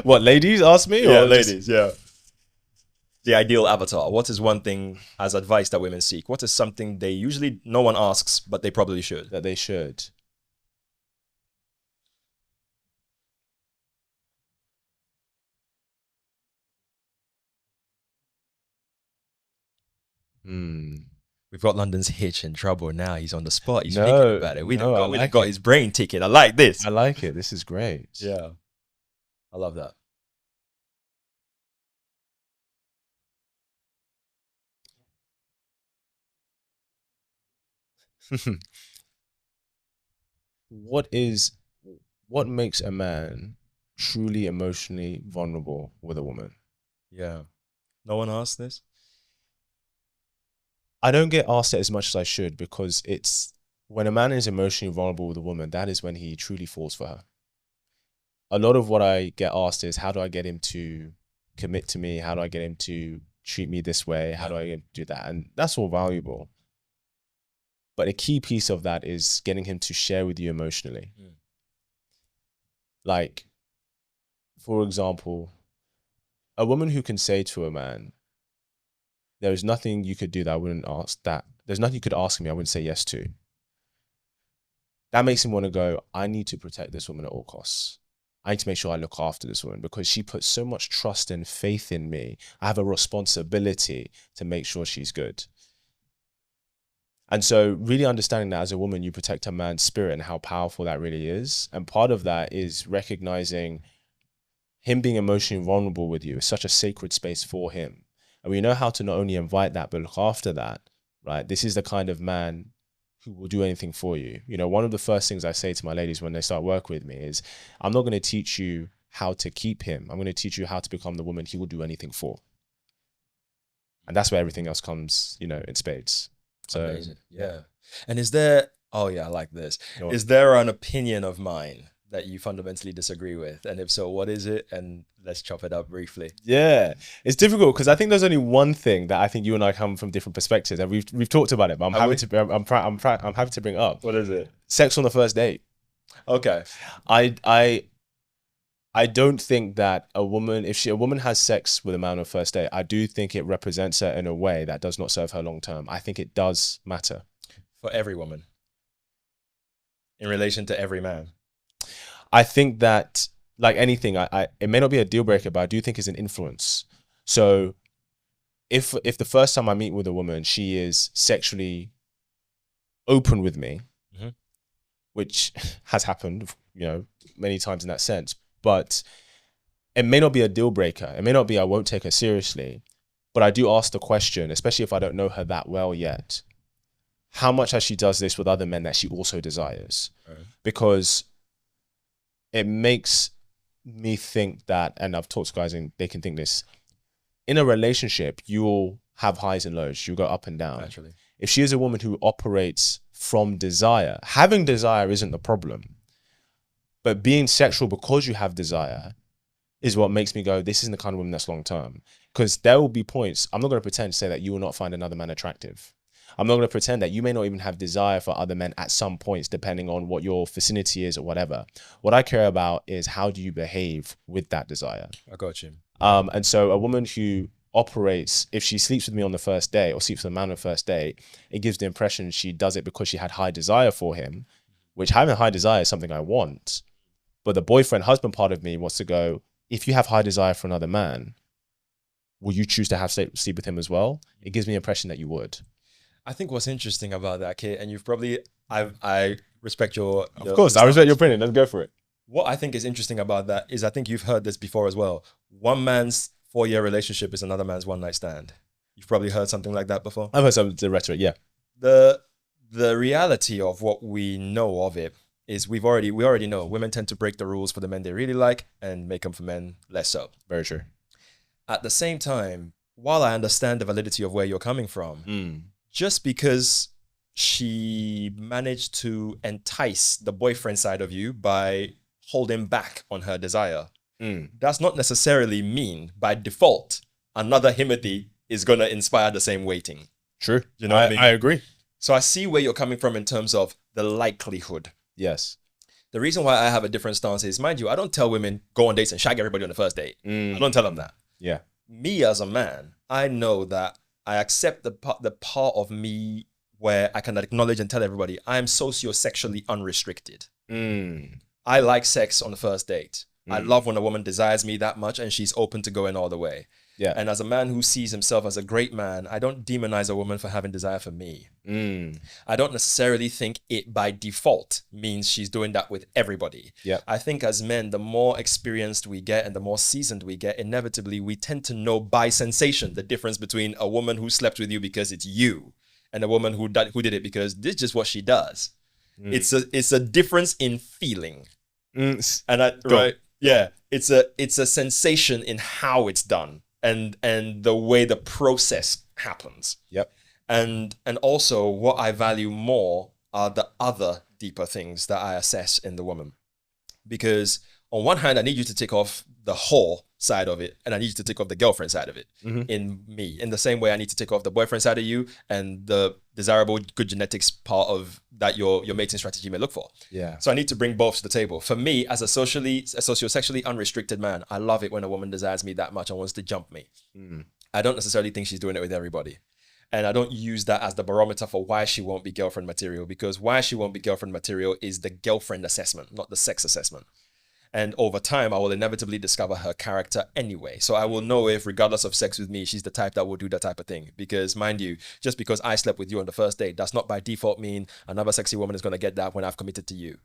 What, ladies ask me? Yeah, ladies, yeah. The ideal avatar. What is one thing as advice that women seek? What is something they usually no one asks, but they probably should? That they should. We've got London's Hitch in trouble now. He's on the spot. He's thinking about it. We got his brain ticking. I like this. I like it. This is great. Yeah. I love that. What makes a man truly emotionally vulnerable with a woman? Yeah. No one asked this? I don't get asked it as much as I should, because it's when a man is emotionally vulnerable with a woman, that is when he truly falls for her. A lot of what I get asked is, how do I get him to commit to me? How do I get him to treat me this way? How do I get him to do that? And that's all valuable. But a key piece of that is getting him to share with you emotionally. Like, for example, a woman who can say to a man, there is nothing you could do that I wouldn't ask, there's nothing you could ask me I wouldn't say yes to. That makes him want to go, I need to protect this woman at all costs. I need to make sure I look after this woman because she puts so much trust and faith in me. I have a responsibility to make sure she's good. And so really understanding that as a woman, you protect a man's spirit and how powerful that really is. And part of that is recognizing him being emotionally vulnerable with you is such a sacred space for him. And we know how to not only invite that, but look after that, right? This is the kind of man who will do anything for you. One of the first things I say to my ladies when they start work with me is, I'm not going to teach you how to keep him. I'm going to teach you how to become the woman he will do anything for. And that's where everything else comes, in spades. So, amazing. Yeah. And is there, oh yeah, I like this. Is there an opinion of mine that you fundamentally disagree with? And if so, what is it? And let's chop it up briefly. Yeah, it's difficult because I think there's only one thing that I think you and I come from different perspectives, and we've talked about it, but I'm happy to bring it up. What is it? Sex on the first date. Okay. I don't think that a woman has sex with a man on the first date, I do think it represents her in a way that does not serve her long term. I think it does matter. For every woman. In relation to every man. I think that, like anything, it may not be a deal breaker, but I do think it's an influence. So if the first time I meet with a woman, she is sexually open with me, which has happened, many times in that sense, but it may not be a deal breaker. It may not be I won't take her seriously, but I do ask the question, especially if I don't know her that well yet. how much as she does this with other men that she also desires. Because it makes me think that, and I've talked to guys and they can think this, in a relationship, you'll have highs and lows. You'll go up and down. Naturally. If she is a woman who operates from desire, having desire isn't the problem. But being sexual because you have desire is what makes me go, this isn't the kind of woman that's long term. Because there will be points, I'm not going to pretend to say that you will not find another man attractive. I'm not going to pretend that you may not even have desire for other men at some points, depending on what your vicinity is or whatever. What I care about is how do you behave with that desire. I got you. And so a woman who operates, if she sleeps with me on the first day or sleeps with a man on the first day, it gives the impression she does it because she had high desire for him, which having high desire is something I want. But the boyfriend, husband part of me wants to go, if you have high desire for another man, will you choose to have sleep with him as well? It gives me the impression that you would. I think what's interesting about that, Kate, and you've probably, I respect your Of course, I respect your opinion. Let's go for it. What I think is interesting about that is I think you've heard this before as well. One man's 4-year relationship is another man's one-night stand. You've probably heard something like that before. I've heard some of the rhetoric, yeah. The reality of what we know of it is we already know women tend to break the rules for the men they really like and make them for men less so. Very true. At the same time, while I understand the validity of where you're coming from, just because she managed to entice the boyfriend side of you by holding back on her desire, does not necessarily mean by default another Himothy is going to inspire the same waiting. True. You know what I mean? I agree. So I see where you're coming from in terms of the likelihood. Yes. The reason why I have a different stance is, mind you, I don't tell women go on dates and shag everybody on the first date. I don't tell them that. Yeah. Me as a man, I know that I accept the part of me where I can acknowledge and tell everybody I am sociosexually unrestricted. I like sex on the first date. I love when a woman desires me that much and she's open to going all the way. Yeah. And as a man who sees himself as a great man, I don't demonize a woman for having desire for me. I don't necessarily think it by default means she's doing that with everybody. Yeah. I think as men, the more experienced we get and the more seasoned we get, inevitably we tend to know by sensation the difference between a woman who slept with you because it's you and a woman who did it because this is just what she does. It's a difference in feeling. And it's a sensation in how it's done. And the way the process happens. Yep. And also what I value more are the other deeper things that I assess in the woman. Because on one hand, I need you to take off the whore side of it and I need you to take off the girlfriend side of it in me. In the same way I need to take off the boyfriend side of you and the desirable good genetics part of that your mating strategy may look for. Yeah. So I need to bring both to the table. For me, as a sociosexually unrestricted man, I love it when a woman desires me that much and wants to jump me. I don't necessarily think she's doing it with everybody. And I don't use that as the barometer for why she won't be girlfriend material, because why she won't be girlfriend material is the girlfriend assessment, not the sex assessment. And over time, I will inevitably discover her character anyway. So I will know if, regardless of sex with me, she's the type that will do that type of thing. Because mind you, just because I slept with you on the first date does not by default mean another sexy woman is going to get that when I've committed to you.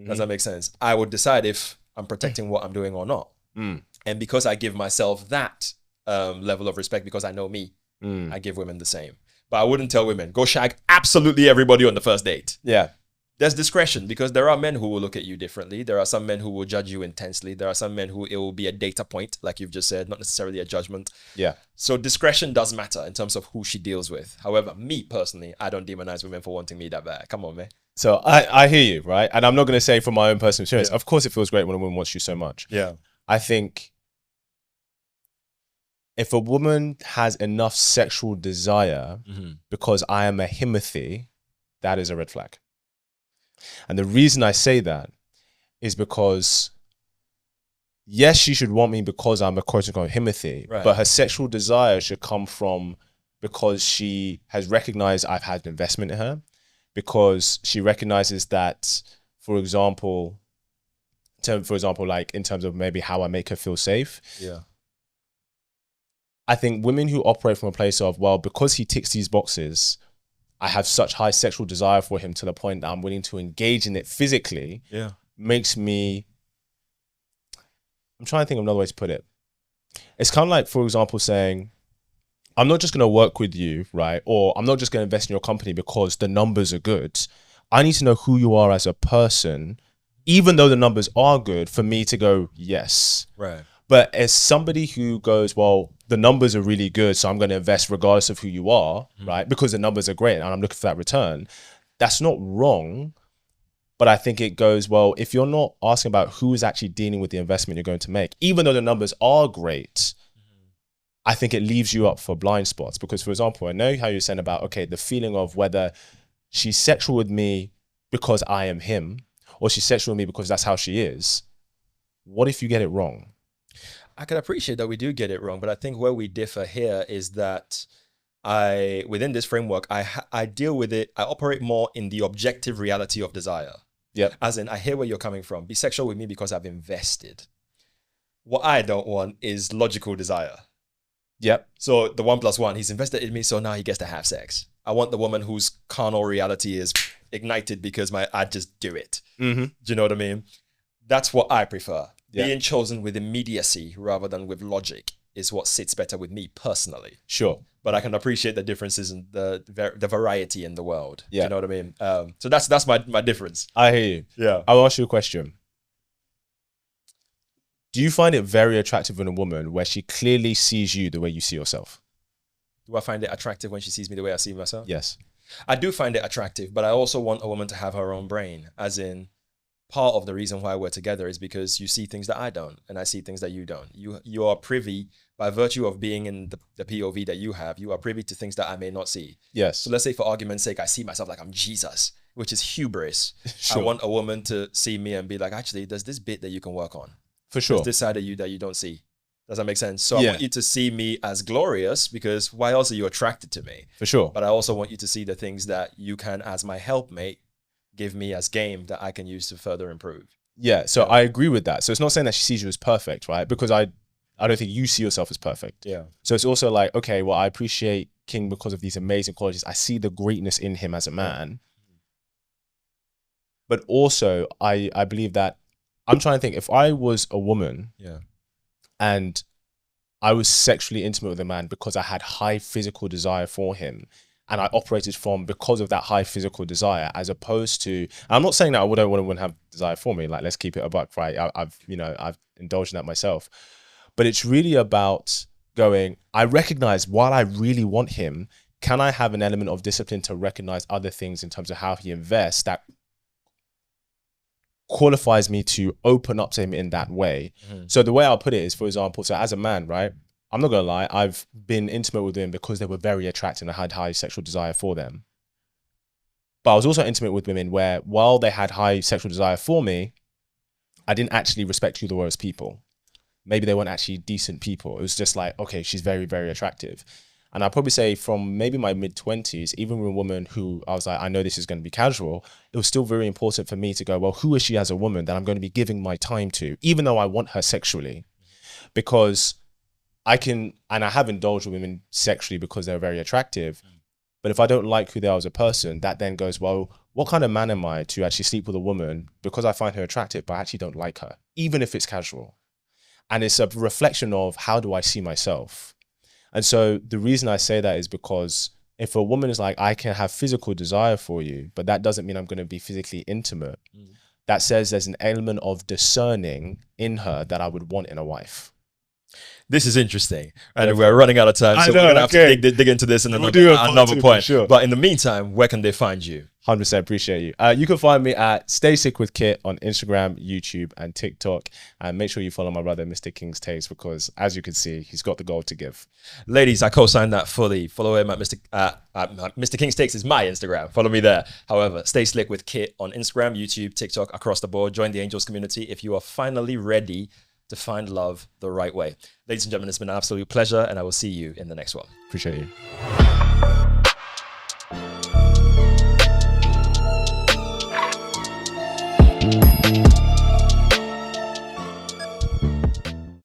Does that make sense? I would decide if I'm protecting what I'm doing or not. And because I give myself that level of respect, because I know me, I give women the same. But I wouldn't tell women, go shag absolutely everybody on the first date. Yeah. There's discretion because there are men who will look at you differently. There are some men who will judge you intensely. There are some men who it will be a data point, like you've just said, not necessarily a judgment. Yeah. So discretion does matter in terms of who she deals with. However, me personally, I don't demonize women for wanting me that bad. Come on, man. So I hear you, right? And I'm not going to say from my own personal experience, of course it feels great when a woman wants you so much. Yeah. I think if a woman has enough sexual desire because I am a Himothy, that is a red flag. And the reason I say that is because, yes, she should want me because I'm a quote-unquote Himothy, but her sexual desire should come from because she has recognized I've had an investment in her, because she recognizes that, for example, like in terms of maybe how I make her feel safe. Yeah. I think women who operate from a place of, well, because he ticks these boxes, I have such high sexual desire for him to the point that I'm willing to engage in it physically, makes me, I'm trying to think of another way to put it. It's kind of like, for example, saying, I'm not just going to work with you, right? Or I'm not just going to invest in your company because the numbers are good. I need to know who you are as a person, even though the numbers are good, for me to go, yes. Right. But as somebody who goes, well, the numbers are really good, so I'm going to invest regardless of who you are, right? Because the numbers are great and I'm looking for that return. That's not wrong. But I think it goes, well, if you're not asking about who is actually dealing with the investment you're going to make, even though the numbers are great, I think it leaves you up for blind spots. Because, for example, I know how you're saying about, okay, the feeling of whether she's sexual with me because I am him, or she's sexual with me because that's how she is. What if you get it wrong? I can appreciate that we do get it wrong, but I think where we differ here is that within this framework, I deal with it, I operate more in the objective reality of desire. Yep. As in, I hear where you're coming from. Be sexual with me because I've invested. What I don't want is logical desire. Yep. So the 1 + 1, he's invested in me, so now he gets to have sex. I want the woman whose carnal reality is ignited because I just do it. Mm-hmm. Do you know what I mean? That's what I prefer. Yeah. Being chosen with immediacy rather than with logic is what sits better with me personally. Sure. But I can appreciate the differences in the variety in the world. Yeah. Do you know what I mean? So that's my difference. I hear you. Yeah. I'll ask you a question. Do you find it very attractive in a woman where she clearly sees you the way you see yourself? Do I find it attractive when she sees me the way I see myself? Yes. I do find it attractive, but I also want a woman to have her own brain. As in, part of the reason why we're together is because you see things that I don't, and I see things that you don't. You are privy, by virtue of being in the POV that you have, you are privy to things that I may not see. Yes. So let's say, for argument's sake, I see myself like I'm Jesus, which is hubris. Sure. I want a woman to see me and be like, actually, there's this bit that you can work on. For sure. There's this side of you that you don't see. Does that make sense? So Yeah. I want you to see me as glorious, because why else are you attracted to me? For sure. But I also want you to see the things that you can, as my helpmate, give me as game that I can use to further improve. Yeah. So I agree with that. So it's not saying that she sees you as perfect, right? Because I don't think you see yourself as perfect. Yeah. So it's also like, okay, well, I appreciate King because of these amazing qualities. I see the greatness in him as a man. But also, I believe that I'm trying to think, if I was a woman and I was sexually intimate with a man because I had high physical desire for him, and I operated from because of that high physical desire, as opposed to, I'm not saying that I wouldn't want to have desire for me, like, let's keep it a buck, right? I've indulged in that myself. But it's really about going, I recognize while I really want him, can I have an element of discipline to recognize other things in terms of how he invests that qualifies me to open up to him in that way. So the way I'll put it is, for example, so as a man, right, I'm not gonna lie, I've been intimate with women because they were very attractive and I had high sexual desire for them. But I was also intimate with women where, while they had high sexual desire for me, I didn't actually respect who they were as people. Maybe they weren't actually decent people. It was just like, okay, she's very, very attractive. And I'd probably say from maybe my mid-20s, even with a woman who I was like, I know this is going to be casual, it was still very important for me to go, well, who is she as a woman that I'm going to be giving my time to, even though I want her sexually? Because I can, and I have indulged with women sexually because they're very attractive. But if I don't like who they are as a person, that then goes, well, what kind of man am I to actually sleep with a woman because I find her attractive, but I actually don't like her, even if it's casual? And it's a reflection of, how do I see myself? And so the reason I say that is because if a woman is like, I can have physical desire for you, but that doesn't mean I'm going to be physically intimate, that says there's an element of discerning in her that I would want in a wife. This is interesting, and we're running out of time, so we're going to have to dig into this in another point. Sure. But in the meantime, where can they find you? 100% appreciate you. You can find me at Stay Sick with Kit on Instagram, YouTube, and TikTok. And make sure you follow my brother, Mr. King's Takes, because as you can see, he's got the gold to give. Ladies, I co-sign that fully. Follow him at Mr. King's Takes is my Instagram. Follow me there. However, Stay Slick with Kit on Instagram, YouTube, TikTok, across the board. Join the Angels community if you are finally ready to find love the right way. Ladies and gentlemen, it's been an absolute pleasure, and I will see you in the next one. Appreciate you.